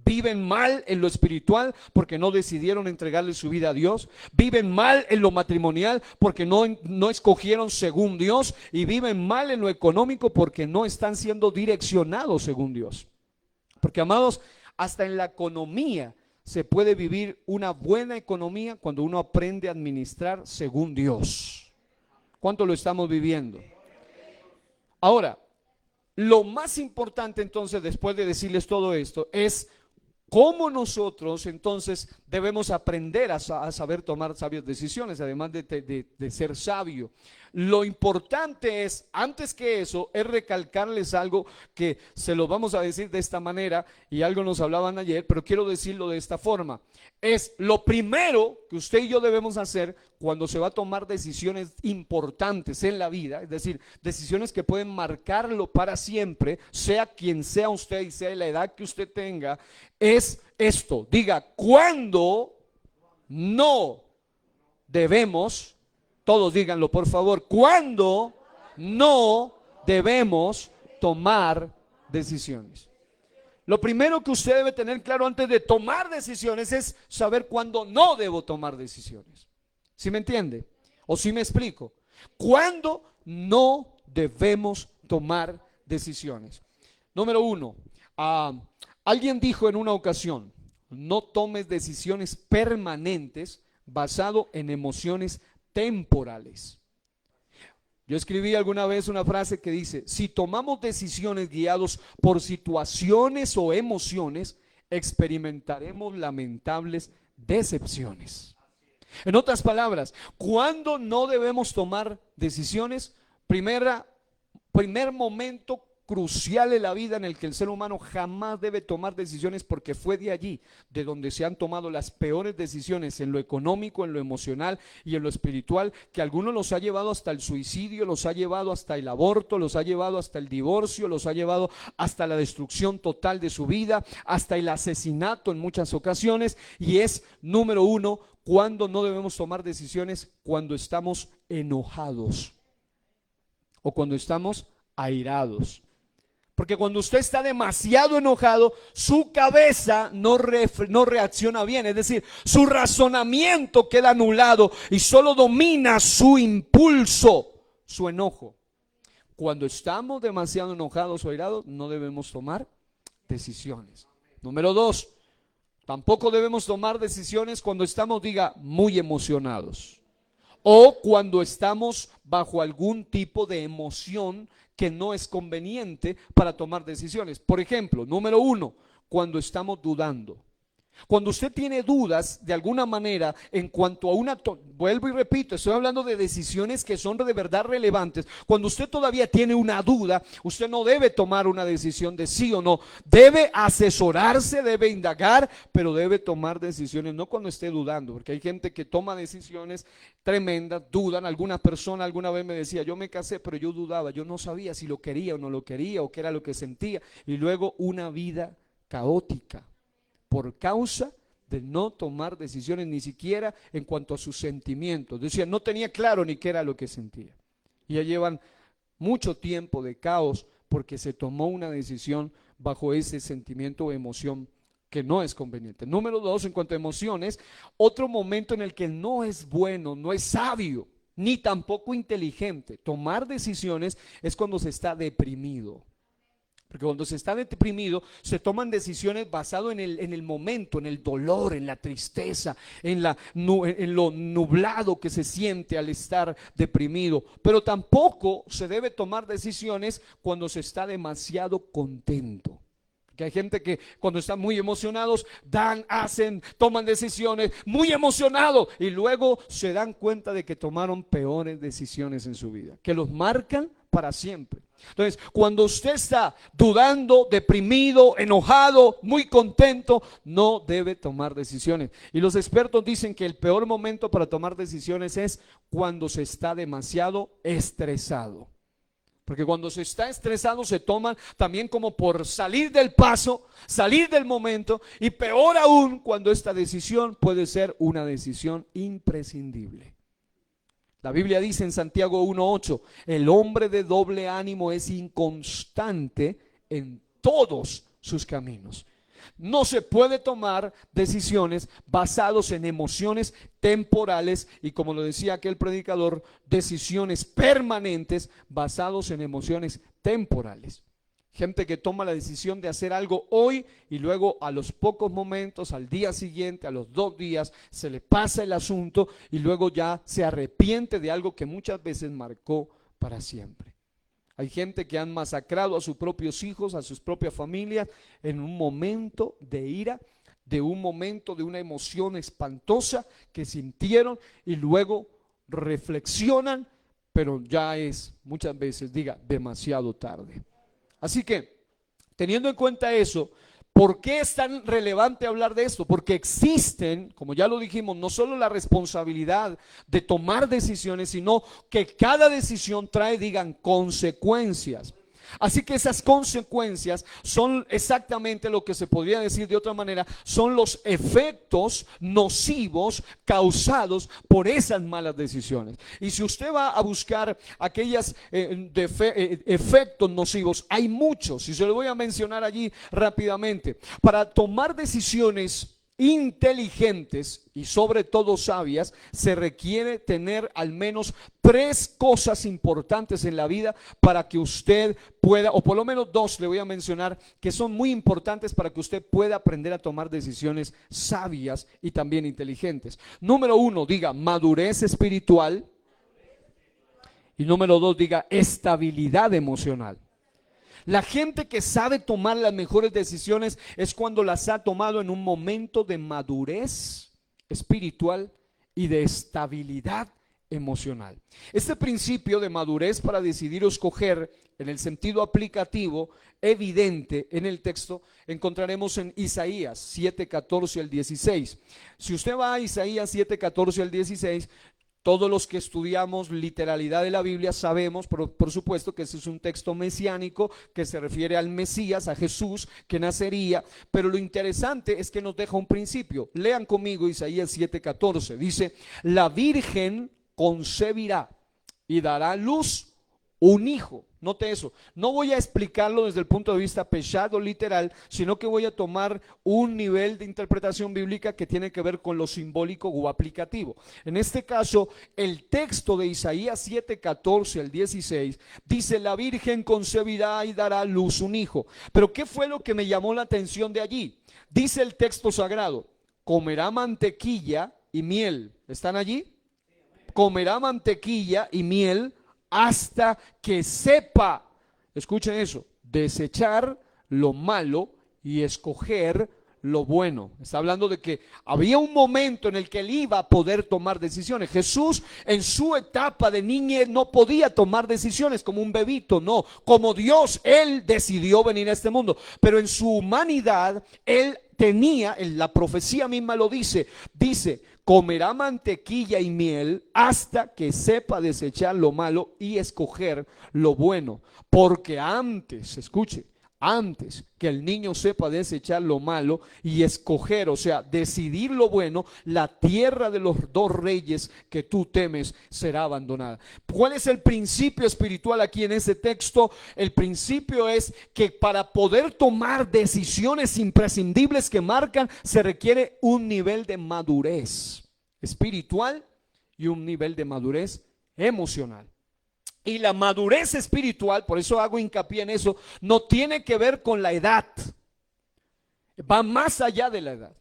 Viven mal en lo espiritual porque no decidieron entregarle su vida a Dios. Viven mal en lo matrimonial porque no escogieron según Dios. Y viven mal en lo económico porque no están siendo direccionados según Dios. Porque, amados, hasta en la economía se puede vivir una buena economía cuando uno aprende a administrar según Dios. ¿Cuánto lo estamos viviendo? Ahora, lo más importante entonces, después de decirles todo esto, es cómo nosotros entonces debemos aprender a saber tomar sabias decisiones, además de ser sabio. Lo importante es, antes que eso, es recalcarles algo que se lo vamos a decir de esta manera, y algo nos hablaban ayer, pero quiero decirlo de esta forma. Es lo primero que usted y yo debemos hacer cuando se va a tomar decisiones importantes en la vida, es decir, decisiones que pueden marcarlo para siempre, sea quien sea usted y sea la edad que usted tenga, es esto. Diga, ¿cuándo no debemos? Todos díganlo, por favor. ¿Cuándo no debemos tomar decisiones? Lo primero que usted debe tener claro antes de tomar decisiones es saber cuándo no debo tomar decisiones. ¿Sí me entiende? ¿O sí me explico? ¿Cuándo no debemos tomar decisiones? Número 1, alguien dijo en una ocasión, no tomes decisiones permanentes basado en emociones temporales. Yo escribí alguna vez una frase que dice, si tomamos decisiones guiados por situaciones o emociones, experimentaremos lamentables decepciones. En otras palabras, ¿cuándo no debemos tomar decisiones? Primer momento crucial en la vida en el que el ser humano jamás debe tomar decisiones, porque fue de allí de donde se han tomado las peores decisiones en lo económico, en lo emocional y en lo espiritual, que algunos los ha llevado hasta el suicidio, los ha llevado hasta el aborto, los ha llevado hasta el divorcio, los ha llevado hasta la destrucción total de su vida, hasta el asesinato en muchas ocasiones. Y es, número 1, ¿Cuándo no debemos tomar decisiones? Cuando estamos enojados o cuando estamos airados. Porque cuando usted está demasiado enojado, su cabeza no reacciona bien. Es decir, su razonamiento queda anulado y solo domina su impulso, su enojo. Cuando estamos demasiado enojados o airados, no debemos tomar decisiones. Número 2, tampoco debemos tomar decisiones cuando estamos, muy emocionados. O cuando estamos bajo algún tipo de emoción que no es conveniente para tomar decisiones. Por ejemplo, número 1, cuando estamos dudando. Cuando usted tiene dudas de alguna manera en cuanto a vuelvo y repito, estoy hablando de decisiones que son de verdad relevantes. Cuando usted todavía tiene una duda, usted no debe tomar una decisión de sí o no. Debe asesorarse, debe indagar, pero debe tomar decisiones, no cuando esté dudando, porque hay gente que toma decisiones tremendas, dudan. Alguna persona alguna vez me decía, yo me casé, pero yo dudaba, yo no sabía si lo quería o no lo quería, o qué era lo que sentía, y luego una vida caótica, por causa de no tomar decisiones ni siquiera en cuanto a sus sentimientos. Decía, no tenía claro ni qué era lo que sentía. Y ya llevan mucho tiempo de caos porque se tomó una decisión bajo ese sentimiento o emoción que no es conveniente. Número 2, en cuanto a emociones, otro momento en el que no es bueno, no es sabio, ni tampoco inteligente tomar decisiones es cuando se está deprimido. Porque cuando se está deprimido, se toman decisiones basadas en el momento, en el dolor, en la tristeza, en lo nublado que se siente al estar deprimido. Pero tampoco se debe tomar decisiones cuando se está demasiado contento. Que hay gente que cuando están muy emocionados toman decisiones muy emocionados y luego se dan cuenta de que tomaron peores decisiones en su vida, que los marcan para siempre. Entonces, cuando usted está dudando, deprimido, enojado, muy contento, no debe tomar decisiones. Y los expertos dicen que el peor momento para tomar decisiones es cuando se está demasiado estresado. Porque cuando se está estresado se toman también como por salir del paso, salir del momento, y peor aún cuando esta decisión puede ser una decisión imprescindible. La Biblia dice en Santiago 1:8, el hombre de doble ánimo es inconstante en todos sus caminos. No se puede tomar decisiones basadas en emociones temporales y, como lo decía aquel predicador, decisiones permanentes basadas en emociones temporales. Gente que toma la decisión de hacer algo hoy y luego a los pocos momentos, al día siguiente, a los 2 días, se le pasa el asunto y luego ya se arrepiente de algo que muchas veces marcó para siempre. Hay gente que han masacrado a sus propios hijos, a sus propias familias en un momento de ira, de un momento de una emoción espantosa que sintieron y luego reflexionan, pero ya es muchas veces, demasiado tarde. Así que, teniendo en cuenta eso, ¿por qué es tan relevante hablar de esto? Porque existen, como ya lo dijimos, no solo la responsabilidad de tomar decisiones, sino que cada decisión trae, consecuencias. Así que esas consecuencias son exactamente lo que se podría decir de otra manera, son los efectos nocivos causados por esas malas decisiones. Y si usted va a buscar aquellos efectos nocivos, hay muchos, y se los voy a mencionar allí rápidamente. Para tomar decisiones inteligentes y sobre todo sabias, se requiere tener al menos 3 cosas importantes en la vida para que usted pueda, o por lo menos 2 le voy a mencionar, que son muy importantes para que usted pueda aprender a tomar decisiones sabias y también inteligentes. Número 1, madurez espiritual. Y número 2, estabilidad emocional. La gente que sabe tomar las mejores decisiones es cuando las ha tomado en un momento de madurez espiritual y de estabilidad emocional. Este principio de madurez para decidir o escoger en el sentido aplicativo evidente en el texto encontraremos en Isaías 7:14 al 16. Si usted va a Isaías 7:14 al 16, Todos los que estudiamos literalidad de la Biblia sabemos, por supuesto, que ese es un texto mesiánico que se refiere al Mesías, a Jesús, que nacería. Pero lo interesante es que nos deja un principio. Lean conmigo Isaías 7:14. Dice: la Virgen concebirá y dará a luz un hijo. Note eso. No voy a explicarlo desde el punto de vista pesado literal, sino que voy a tomar un nivel de interpretación bíblica que tiene que ver con lo simbólico o aplicativo. En este caso, el texto de Isaías 7:14 al 16 dice: la Virgen concebirá y dará a luz un hijo. Pero ¿qué fue lo que me llamó la atención de allí? Dice el texto sagrado: comerá mantequilla y miel. ¿Están allí? Comerá mantequilla y miel hasta que sepa, escuchen eso, desechar lo malo y escoger lo bueno. Está hablando de que había un momento en el que él iba a poder tomar decisiones. Jesús en su etapa de niñez no podía tomar decisiones como un bebito, no. Como Dios, él decidió venir a este mundo, pero en su humanidad él tenía, la profecía misma lo dice, comerá mantequilla y miel hasta que sepa desechar lo malo y escoger lo bueno. Porque antes, escuche, antes que el niño sepa desechar lo malo y escoger, o sea, decidir lo bueno, la tierra de los dos reyes que tú temes será abandonada. ¿Cuál es el principio espiritual aquí en ese texto? El principio es que para poder tomar decisiones imprescindibles que marcan, se requiere un nivel de madurez espiritual y un nivel de madurez emocional. Y la madurez espiritual, por eso hago hincapié en eso, no tiene que ver con la edad. Va más allá de la edad.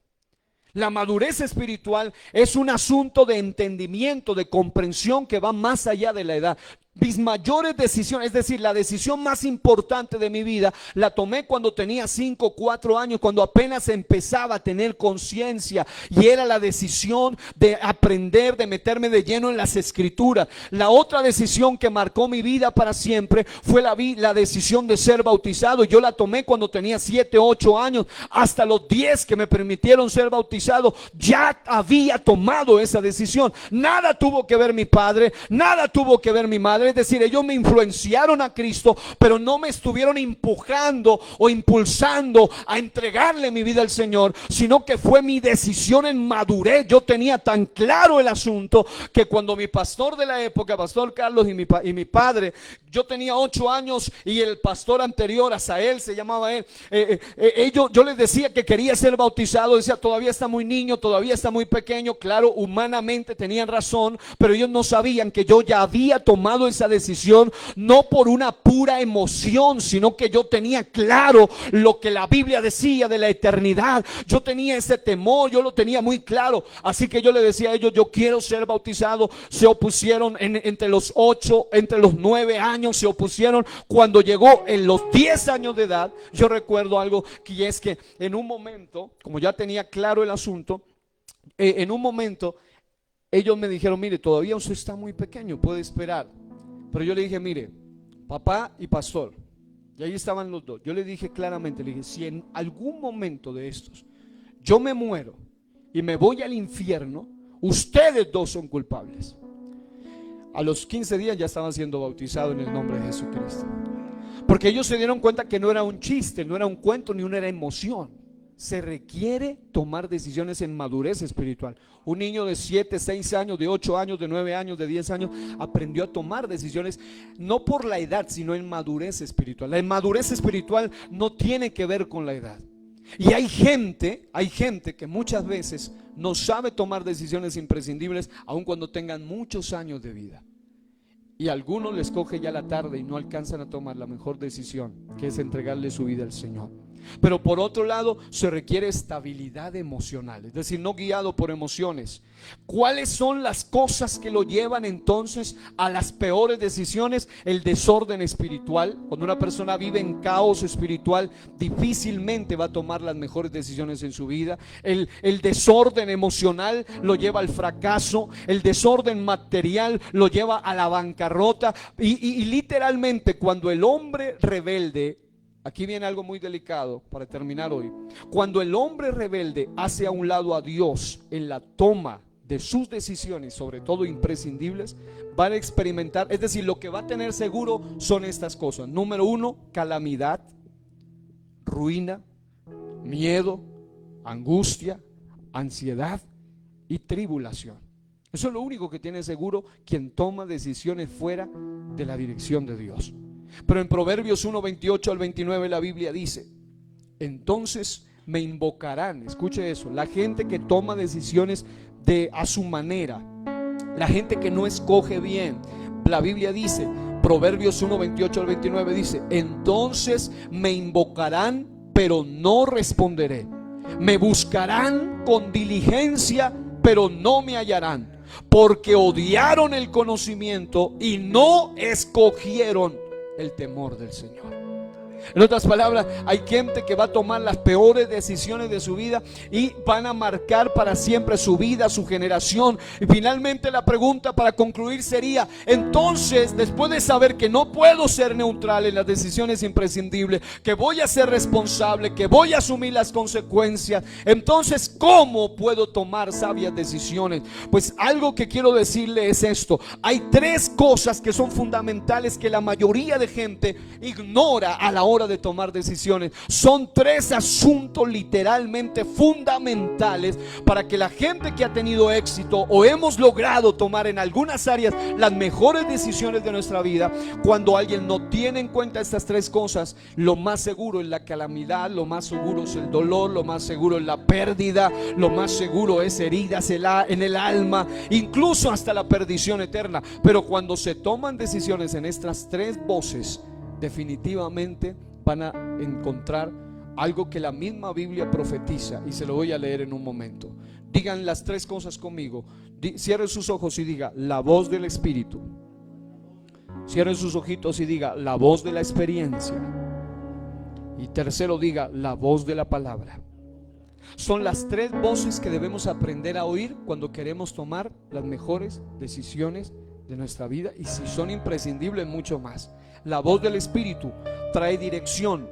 La madurez espiritual es un asunto de entendimiento, de comprensión que va más allá de la edad. Mis mayores decisiones, es decir, la decisión más importante de mi vida, la tomé cuando tenía 5 o 4 años, cuando apenas empezaba a tener conciencia, y era la decisión de aprender, de meterme de lleno en las escrituras. La otra decisión que marcó mi vida para siempre fue la decisión de ser bautizado. Yo la tomé cuando tenía 7, 8 años, hasta los 10 que me permitieron ser bautizado, ya había tomado esa decisión. Nada tuvo que ver mi padre, nada tuvo que ver mi madre. Es decir, ellos me influenciaron a Cristo, pero no me estuvieron empujando o impulsando a entregarle mi vida al Señor, sino que fue mi decisión en madurez. Yo tenía tan claro el asunto que cuando mi pastor de la época, Pastor Carlos, y mi padre, yo tenía 8 años y el pastor anterior, Asael se llamaba él, yo les decía que quería ser bautizado. Decía: todavía está muy niño, todavía está muy pequeño. Claro, humanamente tenían razón, pero ellos no sabían que yo ya había tomado esa decisión, no por una pura emoción, sino que yo tenía claro lo que la Biblia decía de la eternidad. Yo tenía ese temor, yo lo tenía muy claro. Así que yo le decía a ellos: yo quiero ser bautizado. Se opusieron entre los 8, entre los 9 años, se opusieron. Cuando llegó en los 10 años de edad, yo recuerdo algo, que es que en un momento, como ya tenía claro el asunto, en un momento ellos me dijeron: mire, todavía usted está muy pequeño, puede esperar. Pero yo le dije: mire, papá y pastor, y ahí estaban los dos. Yo le dije claramente, le dije: si en algún momento de estos yo me muero y me voy al infierno, ustedes dos son culpables. A los 15 días ya estaban siendo bautizados en el nombre de Jesucristo. Porque ellos se dieron cuenta que no era un chiste, no era un cuento, ni una emoción. Se requiere tomar decisiones en madurez espiritual. Un niño de 7, 6 años, de 8 años, de 9 años, de 10 años aprendió a tomar decisiones no por la edad, sino en madurez espiritual. La madurez espiritual no tiene que ver con la edad. Y hay gente que muchas veces no sabe tomar decisiones imprescindibles aun cuando tengan muchos años de vida. Y a algunos les coge ya la tarde y no alcanzan a tomar la mejor decisión, que es entregarle su vida al Señor. Pero por otro lado, se requiere estabilidad emocional, es decir, no guiado por emociones. ¿Cuáles son las cosas que lo llevan entonces a las peores decisiones? El desorden espiritual. Cuando una persona vive en caos espiritual, difícilmente va a tomar las mejores decisiones en su vida. El desorden emocional lo lleva al fracaso. El desorden material lo lleva a la bancarrota. Y literalmente, cuando el hombre rebelde, aquí viene algo muy delicado para terminar hoy. Cuando el hombre rebelde hace a un lado a Dios en la toma de sus decisiones, sobre todo imprescindibles, van a experimentar, es decir, lo que va a tener seguro son estas cosas. Número 1, calamidad, ruina, miedo, angustia, ansiedad y tribulación. Eso es lo único que tiene seguro quien toma decisiones fuera de la dirección de Dios. Pero en Proverbios 1, 28 al 29 la Biblia dice: entonces me invocarán. Escuche eso, la gente que toma decisiones a su manera, la gente que no escoge bien. La Biblia dice, Proverbios 1, 28 al 29 dice: entonces me invocarán, pero no responderé. Me buscarán con diligencia, pero no me hallarán, porque odiaron el conocimiento y no escogieron el temor del Señor. En otras palabras, hay gente que va a tomar las peores decisiones de su vida y van a marcar para siempre su vida, su generación. Y finalmente la pregunta para concluir sería: entonces, después de saber que no puedo ser neutral en las decisiones imprescindibles, que voy a ser responsable, que voy a asumir las consecuencias, entonces, ¿cómo puedo tomar sabias decisiones? Pues algo que quiero decirle es esto: hay tres cosas que son fundamentales que la mayoría de gente ignora a la hora de tomar decisiones. Son tres asuntos literalmente fundamentales para que la gente que ha tenido éxito o hemos logrado tomar en algunas áreas las mejores decisiones de nuestra vida. Cuando alguien no tiene en cuenta estas tres cosas, lo más seguro es la calamidad, lo más seguro es el dolor, lo más seguro es la pérdida, lo más seguro es heridas en el alma, incluso hasta la perdición eterna. Pero cuando se toman decisiones en estas tres voces, definitivamente van a encontrar algo que la misma Biblia profetiza, y se lo voy a leer en un momento. Digan las tres cosas conmigo. Cierren sus ojos y diga: la voz del Espíritu. Cierren sus ojitos y diga: la voz de la experiencia. Y tercero, diga: la voz de la palabra. Son las tres voces que debemos aprender a oír cuando queremos tomar las mejores decisiones de nuestra vida, y si son imprescindibles, mucho más. La voz del Espíritu trae dirección,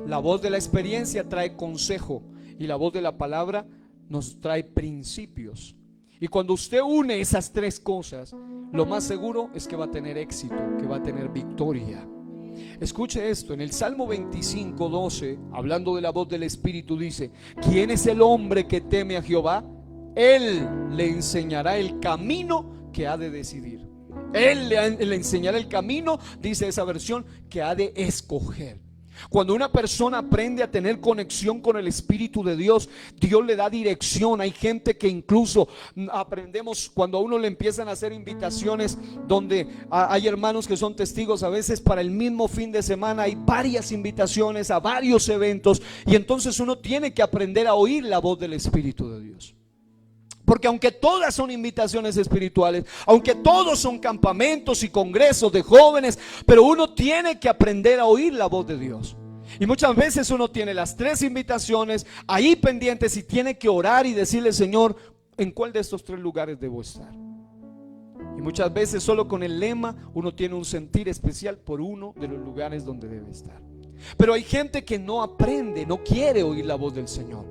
la voz de la experiencia trae consejo, y la voz de la palabra nos trae principios. Y cuando usted une esas tres cosas, lo más seguro es que va a tener éxito, que va a tener victoria. Escuche esto, en el Salmo 25, 12, hablando de la voz del Espíritu, dice: ¿quién es el hombre que teme a Jehová? Él le enseñará el camino que ha de decidir. Él le enseñará el camino, dice esa versión, que ha de escoger. Cuando una persona aprende a tener conexión con el Espíritu de Dios, Dios le da dirección. Hay gente que incluso aprendemos cuando a uno le empiezan a hacer invitaciones, donde hay hermanos que son testigos, a veces para el mismo fin de semana hay varias invitaciones a varios eventos, y entonces uno tiene que aprender a oír la voz del Espíritu de Dios. Porque aunque todas son invitaciones espirituales, aunque todos son campamentos y congresos de jóvenes, pero uno tiene que aprender a oír la voz de Dios. Y muchas veces uno tiene las tres invitaciones ahí pendientes y tiene que orar y decirle: Señor, ¿en cuál de estos tres lugares debo estar? Y muchas veces solo con el lema uno tiene un sentir especial por uno de los lugares donde debe estar. Pero hay gente que no aprende, no quiere oír la voz del Señor.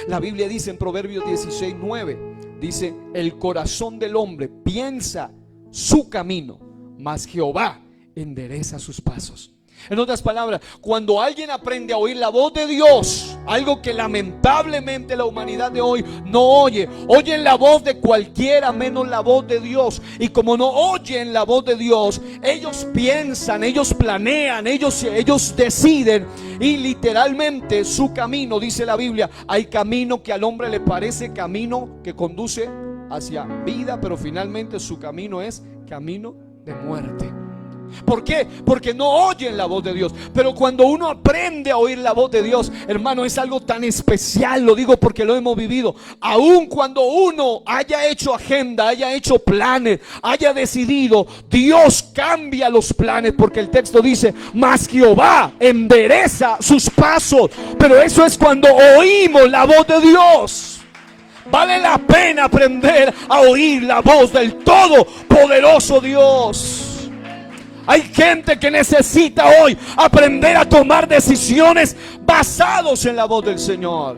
La Biblia dice en Proverbios 16, 9, dice: el corazón del hombre piensa su camino, mas Jehová endereza sus pasos. En otras palabras, cuando alguien aprende a oír la voz de Dios, algo que lamentablemente la humanidad de hoy no oye, oyen la voz de cualquiera menos la voz de Dios. Y como no oyen la voz de Dios, ellos piensan, ellos planean, ellos deciden, y literalmente su camino, dice la Biblia, hay camino que al hombre le parece camino que conduce hacia vida, pero finalmente su camino es camino de muerte. ¿Por qué? Porque no oyen la voz de Dios. Pero cuando uno aprende a oír la voz de Dios, hermano, es algo tan especial. Lo digo porque lo hemos vivido. Aun cuando uno haya hecho agenda, haya hecho planes, haya decidido, Dios cambia los planes, porque el texto dice: mas Jehová endereza sus pasos. Pero eso es cuando oímos la voz de Dios. Vale la pena aprender a oír la voz del todopoderoso Dios. Hay gente que necesita hoy aprender a tomar decisiones basados en la voz del Señor.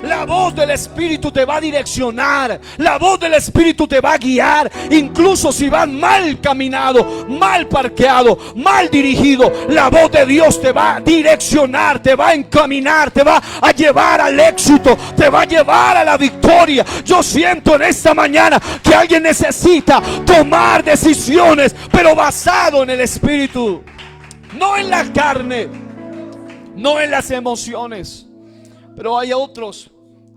La voz del Espíritu te va a direccionar. La voz del Espíritu te va a guiar. Incluso si vas mal caminado, mal parqueado, mal dirigido, la voz de Dios te va a direccionar, te va a encaminar, te va a llevar al éxito, te va a llevar a la victoria. Yo siento en esta mañana que alguien necesita tomar decisiones, pero basado en el Espíritu, no en la carne, no en las emociones. Pero hay otros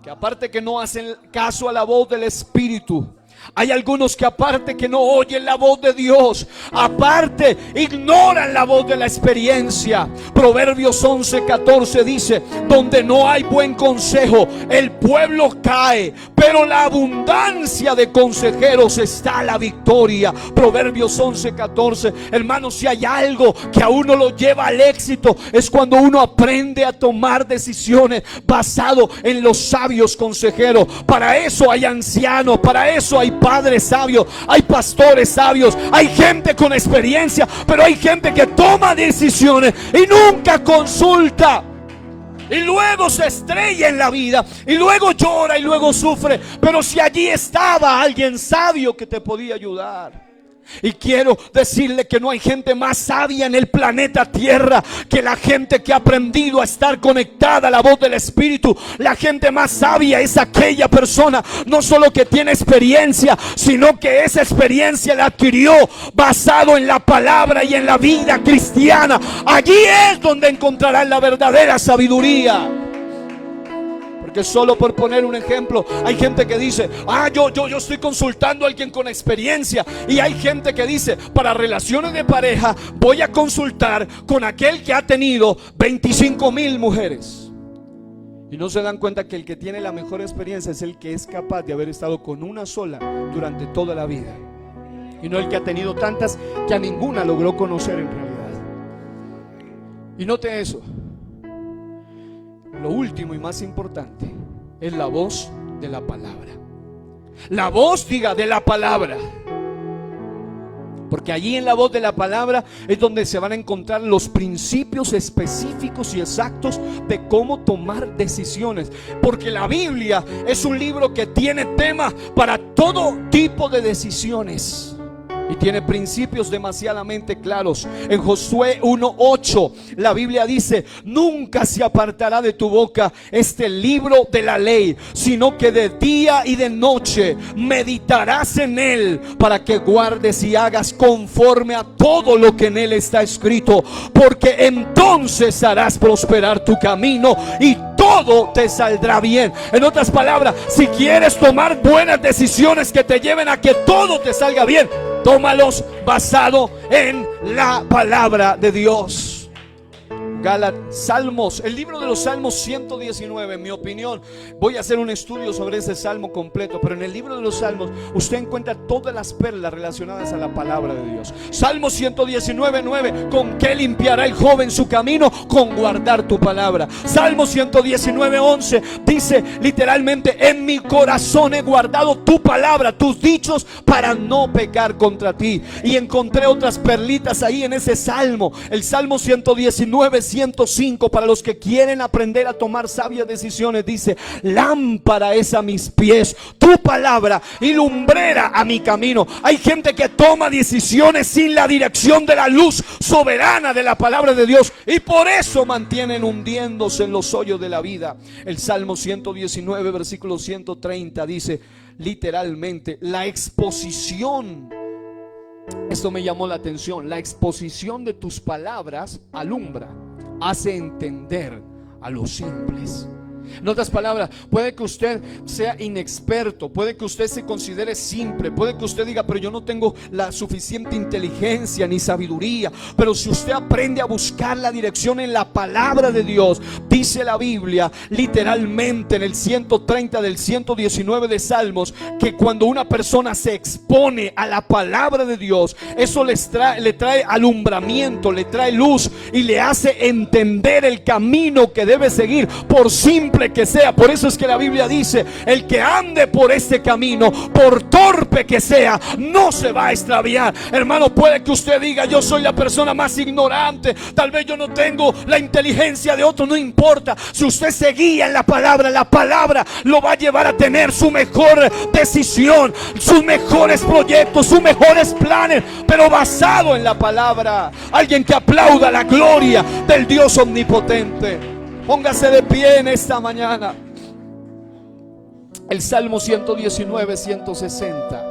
que aparte que no hacen caso a la voz del Espíritu, hay algunos que aparte que no oyen la voz de Dios, aparte ignoran la voz de la experiencia. Proverbios 11:14 dice: donde no hay buen consejo, el pueblo cae, pero la abundancia de consejeros está la victoria. Proverbios 11:14. Hermanos, si hay algo que a uno lo lleva al éxito, es cuando uno aprende a tomar decisiones basado en los sabios consejeros. Para eso hay ancianos, para eso hay padres sabios, hay pastores sabios, hay gente con experiencia, pero hay gente que toma decisiones y nunca consulta. Y luego se estrella en la vida, y luego llora y luego sufre. Pero si allí estaba alguien sabio que te podía ayudar. Y quiero decirle que no hay gente más sabia en el planeta Tierra que la gente que ha aprendido a estar conectada a la voz del Espíritu. La gente más sabia es aquella persona no solo que tiene experiencia, sino que esa experiencia la adquirió basado en la palabra y en la vida cristiana. Allí es donde encontrarán la verdadera sabiduría. Porque solo por poner un ejemplo, hay gente que dice: yo estoy consultando a alguien con experiencia. Y hay gente que dice: para relaciones de pareja voy a consultar con aquel que ha tenido 25,000 mujeres. Y no se dan cuenta que el que tiene la mejor experiencia es el que es capaz de haber estado con una sola durante toda la vida, y no el que ha tenido tantas que a ninguna logró conocer en realidad. Y note eso. Lo último y más importante es la voz de la palabra. La voz, diga, de la palabra. Porque allí en la voz de la palabra es donde se van a encontrar los principios específicos y exactos de cómo tomar decisiones. Porque la Biblia es un libro que tiene tema para todo tipo de decisiones. Y tiene principios demasiadamente claros. En Josué 1:8 la Biblia dice: nunca se apartará de tu boca este libro de la ley, sino que de día y de noche meditarás en él, para que guardes y hagas conforme a todo lo que en él está escrito, porque entonces harás prosperar tu camino y todo te saldrá bien. En otras palabras, si quieres tomar buenas decisiones que te lleven a que todo te salga bien, tómalos basado en la palabra de Dios. Salmos, el libro de los Salmos 119, en mi opinión, voy a hacer un estudio sobre ese salmo completo, pero en el libro de los Salmos usted encuentra todas las perlas relacionadas a la palabra de Dios. Salmo 119:9: ¿con qué limpiará el joven su camino? Con guardar tu palabra. Salmo 119:11 dice literalmente: en mi corazón he guardado tu palabra, tus dichos, para no pecar contra ti. Y encontré otras perlitas ahí en ese salmo. El Salmo 119:105, para los que quieren aprender a tomar sabias decisiones, dice: lámpara es a mis pies tu palabra y lumbrera a mi camino. Hay gente que toma decisiones sin la dirección de la luz soberana de la palabra de Dios, y por eso mantienen hundiéndose en los hoyos de la vida. El Salmo 119 versículo 130 dice literalmente: la exposición, esto me llamó la atención, la exposición de tus palabras alumbra, hace entender a los simples. En otras palabras, puede que usted sea inexperto, puede que usted se considere simple, puede que usted diga: pero yo no tengo la suficiente inteligencia ni sabiduría. Pero si usted aprende a buscar la dirección en la palabra de Dios, dice la Biblia literalmente en el 130 del 119 de Salmos, que cuando una persona se expone a la palabra de Dios, eso le trae alumbramiento, le trae luz y le hace entender el camino que debe seguir, por simple que sea. Por eso es que la Biblia dice: el que ande por este camino, por torpe que sea, no se va a extraviar. Hermano, puede que usted diga: yo soy la persona más ignorante, tal vez yo no tengo la inteligencia de otro. No importa. importa. Si usted se guía en la palabra lo va a llevar a tener su mejor decisión, sus mejores proyectos, sus mejores planes, pero basado en la palabra. Alguien que aplauda la gloria del Dios omnipotente. Póngase de pie en esta mañana. El Salmo 119, 160.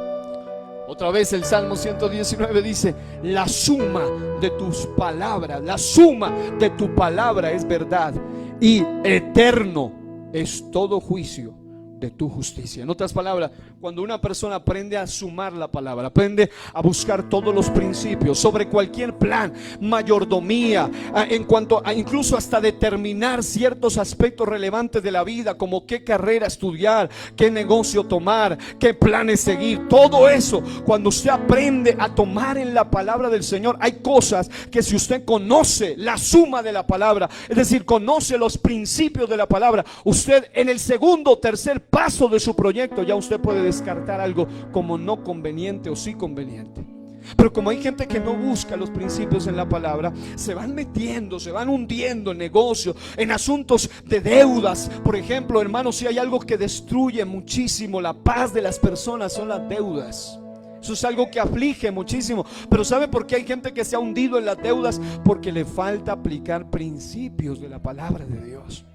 Otra vez el Salmo 119 dice: la suma de tus palabras, la suma de tu palabra es verdad, y eterno es todo juicio de tu justicia. En otras palabras, cuando una persona aprende a sumar la palabra, aprende a buscar todos los principios sobre cualquier plan, mayordomía, en cuanto a incluso hasta determinar ciertos aspectos relevantes de la vida, como qué carrera estudiar, qué negocio tomar, qué planes seguir, todo eso, cuando usted aprende a tomar en la palabra del Señor, hay cosas que si usted conoce la suma de la palabra, es decir, conoce los principios de la palabra, usted en el segundo o tercer paso de su proyecto ya usted puede descartar algo como no conveniente o sí conveniente. Pero como hay gente que no busca los principios en la palabra, se van metiendo, se van hundiendo en negocios, en asuntos de deudas. Por ejemplo, hermanos, si hay algo que destruye muchísimo la paz de las personas, son las deudas. Eso es algo que aflige muchísimo. Pero ¿sabe por qué hay gente que se ha hundido en las deudas? Porque le falta aplicar principios de la palabra de Dios.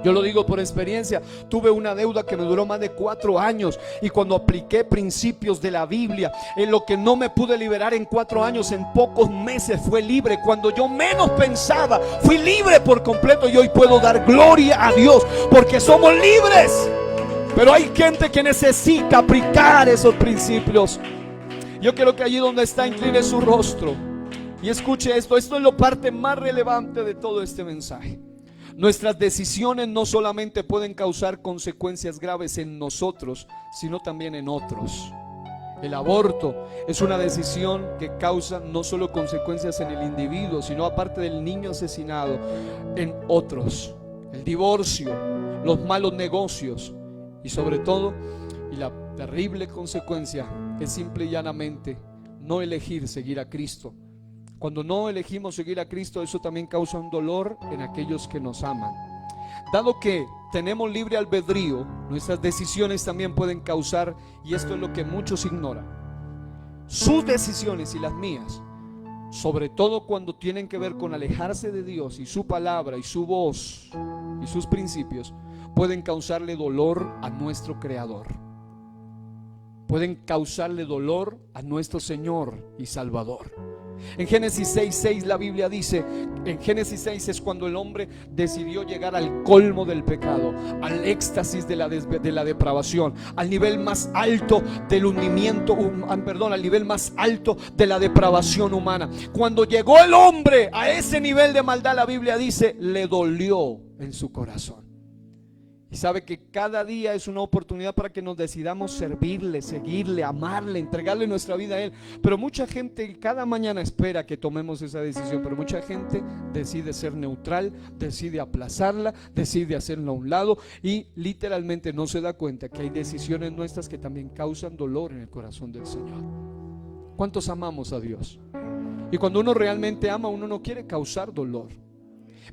Yo lo digo por experiencia. Tuve una deuda que me duró más de 4 años, y cuando apliqué principios de la Biblia, en lo que no me pude liberar en 4 años, en pocos meses fue libre. Cuando yo menos pensaba, fui libre por completo, y hoy puedo dar gloria a Dios porque somos libres. Pero hay gente que necesita aplicar esos principios. Yo quiero que allí donde está incline su rostro y escuche esto. Esto es la parte más relevante de todo este mensaje. Nuestras decisiones no solamente pueden causar consecuencias graves en nosotros, sino también en otros. El aborto es una decisión que causa no solo consecuencias en el individuo, sino aparte del niño asesinado, en otros. El divorcio, los malos negocios y sobre todo, y la terrible consecuencia, es simple y llanamente no elegir seguir a Cristo. Cuando no elegimos seguir a Cristo, eso también causa un dolor en aquellos que nos aman. Dado que tenemos libre albedrío, nuestras decisiones también pueden causar, y esto es lo que muchos ignoran, sus decisiones y las mías, sobre todo cuando tienen que ver con alejarse de Dios y su palabra y su voz y sus principios, pueden causarle dolor a nuestro Creador. Pueden causarle dolor a nuestro Señor y Salvador. En Génesis 6:6 la Biblia dice, en Génesis 6 es cuando el hombre decidió llegar al colmo del pecado, al éxtasis de la depravación, al nivel más alto del hundimiento, al nivel más alto de la depravación humana. Cuando llegó el hombre a ese nivel de maldad, la Biblia dice, le dolió en su corazón. Y sabe que cada día es una oportunidad para que nos decidamos servirle, seguirle, amarle, entregarle nuestra vida a Él. Pero mucha gente cada mañana espera que tomemos esa decisión, pero mucha gente decide ser neutral, decide aplazarla, decide hacerla a un lado, y literalmente no se da cuenta que hay decisiones nuestras que también causan dolor en el corazón del Señor. ¿Cuántos amamos a Dios? Y cuando uno realmente ama, uno no quiere causar dolor.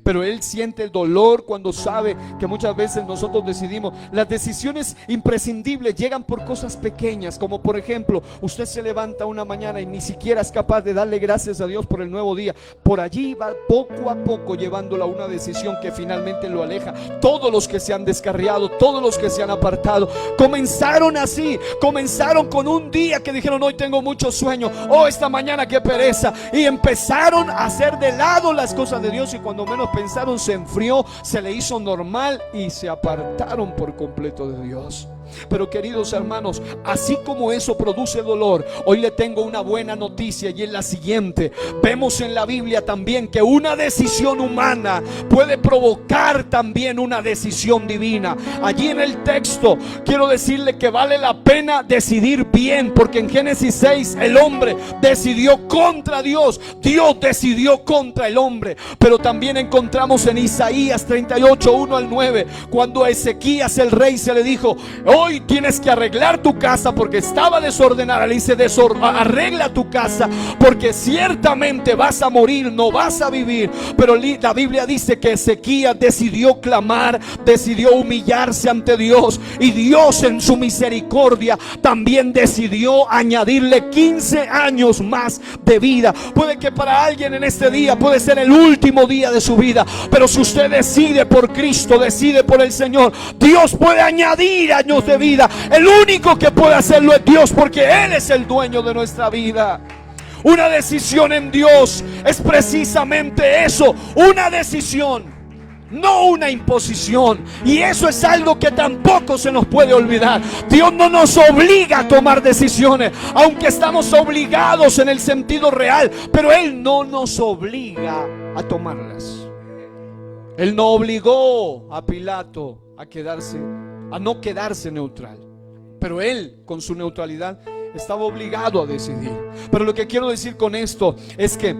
Pero Él siente el dolor cuando sabe que muchas veces nosotros decidimos. Las decisiones imprescindibles llegan por cosas pequeñas, como por ejemplo, usted se levanta una mañana y ni siquiera es capaz de darle gracias a Dios por el nuevo día. Por allí va poco a poco llevándolo a una decisión que finalmente lo aleja. Todos los que se han descarriado, todos los que se han apartado, comenzaron así. Comenzaron con un día que dijeron, hoy tengo mucho sueño, esta mañana qué pereza, y empezaron a hacer de lado las cosas de Dios, y cuando menos pensaron se enfrió, se le hizo normal y se apartaron por completo de Dios. Pero queridos hermanos, así como eso produce dolor, hoy le tengo una buena noticia, y es la siguiente. Vemos en la Biblia también que una decisión humana puede provocar también una decisión divina. Allí en el texto quiero decirle que vale la pena decidir bien, porque en Génesis 6 el hombre decidió contra Dios, Dios decidió contra el hombre. Pero también encontramos en Isaías 38, 1 al 9, cuando a Ezequías el rey se le dijo, hoy tienes que arreglar tu casa porque estaba desordenada. Le dice, arregla tu casa porque ciertamente vas a morir, no vas a vivir. Pero la Biblia dice que Ezequías decidió clamar, decidió humillarse ante Dios, y Dios en su misericordia también decidió añadirle 15 años más de vida. Puede que para alguien en este día puede ser el último día de su vida, pero si usted decide por Cristo, decide por el Señor, Dios puede añadir años de vida. El único que puede hacerlo es Dios, porque Él es el dueño de nuestra vida. Una decisión en Dios es precisamente eso, una decisión, no una imposición. Y eso es algo que tampoco se nos puede olvidar. Dios no nos obliga a tomar decisiones, aunque estamos obligados en el sentido real, pero Él no nos obliga a tomarlas. Él no obligó a Pilato a no quedarse neutral, pero Él con su neutralidad estaba obligado a decidir. Pero lo que quiero decir con esto es que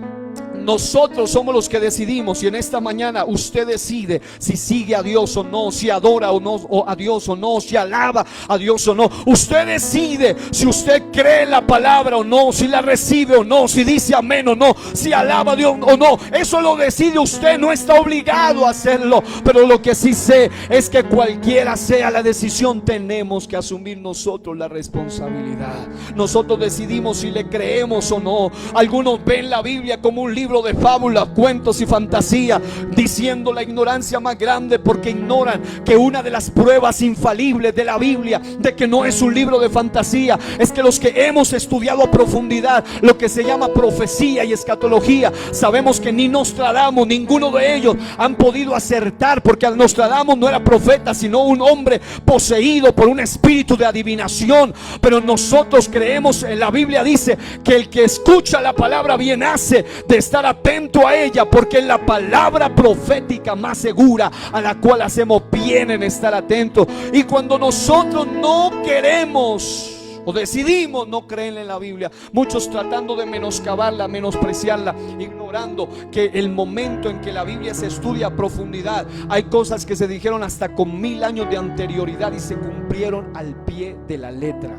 nosotros somos los que decidimos, y en esta mañana usted decide si sigue a Dios o no, si adora o no a Dios o no, si alaba a Dios o no. Usted decide si usted cree en la palabra o no, si la recibe o no, si dice amén o no, si alaba a Dios o no. Eso lo decide usted, no está obligado a hacerlo. Pero lo que sí sé es que cualquiera sea la decisión, tenemos que asumir nosotros la responsabilidad. Nosotros decidimos si le creemos o no. Algunos ven la Biblia como un libro de fábulas, cuentos y fantasía, diciendo la ignorancia más grande, porque ignoran que una de las pruebas infalibles de la Biblia de que no es un libro de fantasía es que los que hemos estudiado a profundidad lo que se llama profecía y escatología, sabemos que ni Nostradamus, ninguno de ellos han podido acertar, porque Nostradamus no era profeta, sino un hombre poseído por un espíritu de adivinación. Pero nosotros creemos, en la Biblia dice que el que escucha la palabra bien hace de estar atento a ella, porque es la palabra profética más segura a la cual hacemos bien en estar atentos. Y cuando nosotros no queremos o decidimos no creer en la Biblia, muchos tratando de menoscabarla, menospreciarla, ignorando que el momento en que la Biblia se estudia a profundidad, hay cosas que se dijeron hasta con 1000 años de anterioridad y se cumplieron al pie de la letra.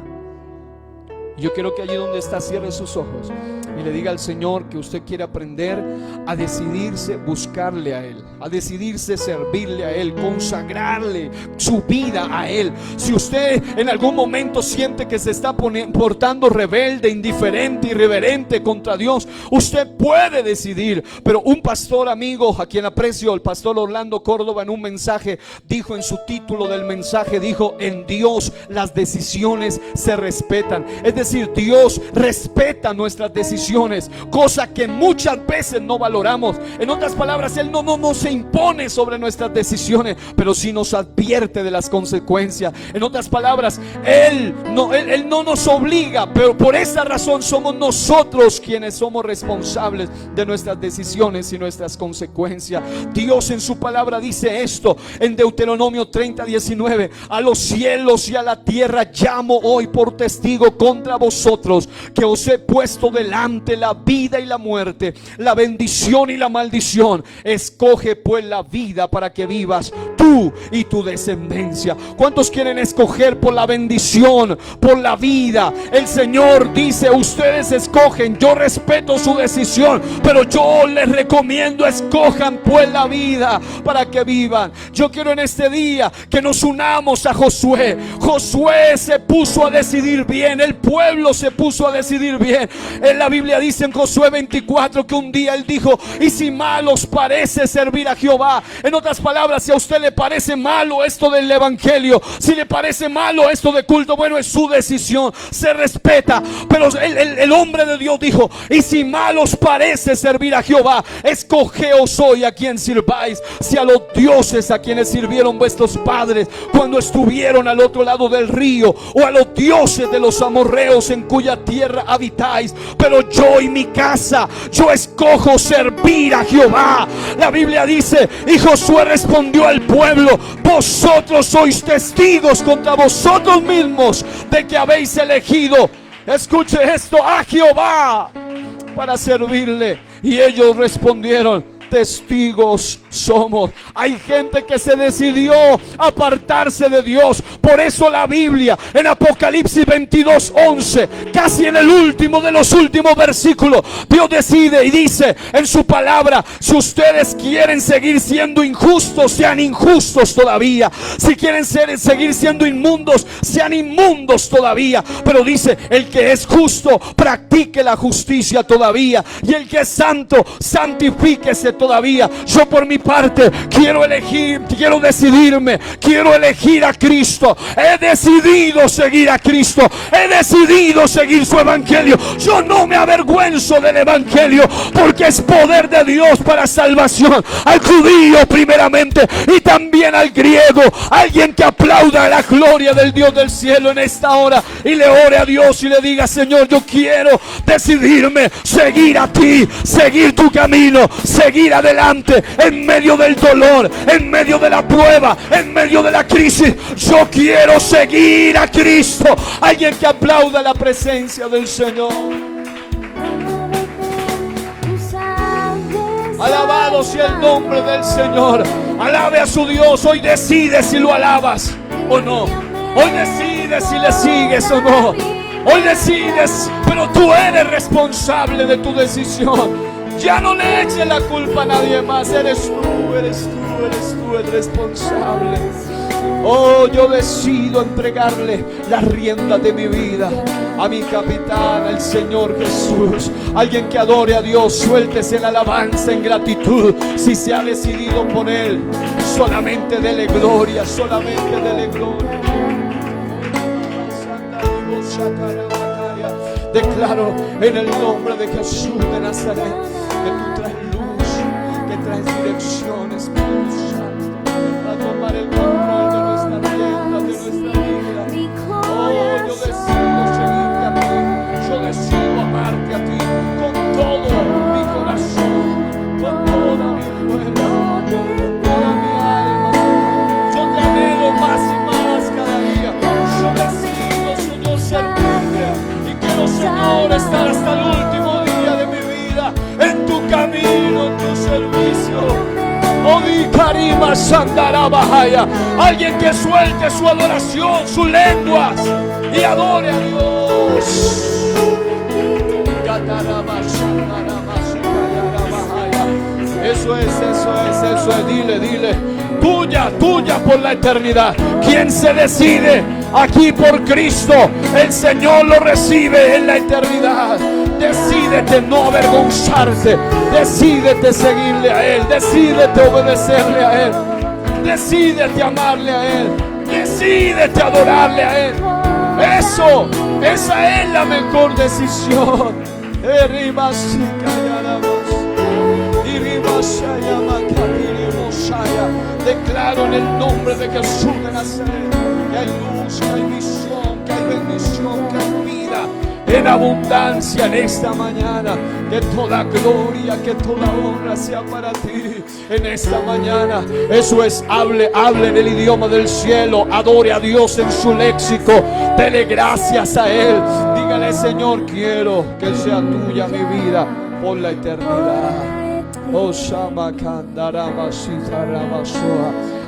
Yo quiero que allí donde está cierre sus ojos y le diga al Señor que usted quiere aprender a decidirse buscarle a Él, a decidirse servirle a Él, consagrarle su vida a Él. Si usted en algún momento siente que se está portando rebelde, indiferente, irreverente contra Dios, usted puede decidir. Pero un pastor amigo a quien aprecio, el pastor Orlando Córdoba, en un mensaje dijo, en su título del mensaje dijo: en Dios las decisiones se respetan. Es decir, Dios respeta nuestras decisiones, cosa que muchas veces no valoramos. En otras palabras, Él no se impone sobre nuestras decisiones, pero sí nos advierte de las consecuencias. En otras palabras, Él no nos obliga, pero por esa razón somos nosotros quienes somos responsables de nuestras decisiones y nuestras consecuencias. Dios en su palabra dice esto en Deuteronomio 30:19: a los cielos y a la tierra llamo hoy por testigo contra vosotros, que os he puesto delante la vida y la muerte, la bendición y la maldición. Escoge pues la vida para que vivas tú y tu descendencia. ¿Cuántos quieren escoger por la bendición, por la vida? El Señor dice: ustedes escogen, yo respeto su decisión, pero yo les recomiendo escojan pues la vida para que vivan. Yo quiero en este día que nos unamos a Josué. Josué se puso a decidir bien, el pueblo se puso a decidir bien. En la Biblia dice en Josué 24 que un día él dijo: y si mal os parece servir a Jehová. En otras palabras, si a usted le parece malo esto del evangelio, si le parece malo esto de culto, bueno, es su decisión, se respeta. Pero el hombre de Dios dijo: y si mal os parece servir a Jehová, escogeos hoy a quien sirváis, si a los dioses a quienes sirvieron vuestros padres cuando estuvieron al otro lado del río, o a los dioses de los amorreos en cuya tierra habitáis. Pero yo y mi casa, yo escojo servir a Jehová. La Biblia dice: y Josué respondió al pueblo: vosotros sois testigos contra vosotros mismos de que habéis elegido, escuche esto, a Jehová para servirle. Y ellos respondieron: testigos somos. Hay gente que se decidió apartarse de Dios. Por eso la Biblia en Apocalipsis 22:11, casi en el último de los últimos versículos, Dios decide y dice en su palabra: si ustedes quieren seguir siendo injustos, sean injustos todavía. Si quieren seguir siendo inmundos, sean inmundos todavía. Pero dice: el que es justo, practique la justicia todavía. Y el que es santo, santifíquese todavía. Yo por mi parte quiero elegir, quiero decidirme, quiero elegir a Cristo. He decidido seguir a Cristo, he decidido seguir su evangelio. Yo no me avergüenzo del evangelio, porque es poder de Dios para salvación al judío primeramente y también al griego. Alguien que aplauda la gloria del Dios del cielo en esta hora y le ore a Dios y le diga: Señor, yo quiero decidirme, seguir a ti, seguir tu camino, seguir adelante en medio del dolor, en medio de la prueba, en medio de la crisis. Yo quiero seguir a Cristo. Alguien que aplauda la presencia del Señor. Alabado sea el nombre del Señor. Alabe a su Dios. Hoy decide si lo alabas o no. Hoy decides si le sigues o no. Hoy decides, pero tú eres responsable de tu decisión. Ya no le eches la culpa a nadie más. Eres tú el responsable. Oh, yo decido entregarle la rienda de mi vida a mi capitán, el Señor Jesús. Alguien que adore a Dios, suéltese en alabanza, en gratitud. Si se ha decidido por Él, solamente dele gloria, solamente dele gloria. Declaro en el nombre de Jesús de Nazaret que tú traes luz, que traes dirección, Espíritu Santo, a tomar el control de nuestra rienda, de nuestra vida. Oh, yo decido seguirte a ti, yo decido amarte a ti con todo mi corazón, con toda mi fuerza, con toda mi alma. Yo te anhelo más y más cada día. Yo decido, Señor, servirte y quiero, Señor, estar hasta el último día de mi vida en tu camino, en tu servicio. Alguien que suelte su adoración, sus lenguas y adore a Dios. Eso es, dile, tuya por la eternidad. ¿Quién se decide aquí por Cristo? El Señor lo recibe en la eternidad. Decídete no avergonzarte, decídete seguirle a Él, decídete obedecerle a Él, decídete amarle a Él, decídete adorarle a Él. Esa es la mejor decisión. Declaro en el nombre de Jesús de Nazaret que hay luz, que hay visión, que hay bendición, que hay vida en abundancia en esta mañana. Que toda gloria, que toda honra sea para ti en esta mañana. Eso es, hable en el idioma del cielo, adore a Dios en su léxico, dele gracias a Él. Dígale: Señor, quiero que sea tuya mi vida por la eternidad. Oh,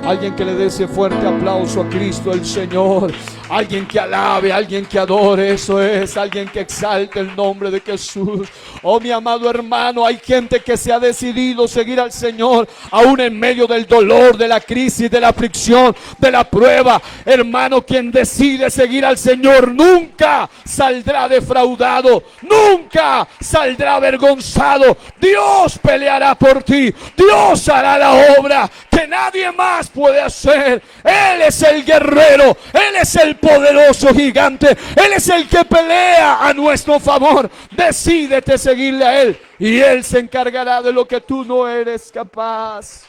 alguien que le dé ese fuerte aplauso a Cristo el Señor. Alguien que alabe, alguien que adore. Eso es, alguien que exalte el nombre de Jesús. Oh, mi amado hermano, hay gente que se ha decidido seguir al Señor aún en medio del dolor, de la crisis, de la aflicción, de la prueba. Hermano, quien decide seguir al Señor nunca saldrá defraudado, nunca saldrá avergonzado. Dios peleará por ti, Dios hará la obra que nadie más puede hacer. Él es el guerrero, Él es el poderoso gigante, Él es el que pelea a nuestro favor. Decídete seguirle a Él y Él se encargará de lo que tú no eres capaz.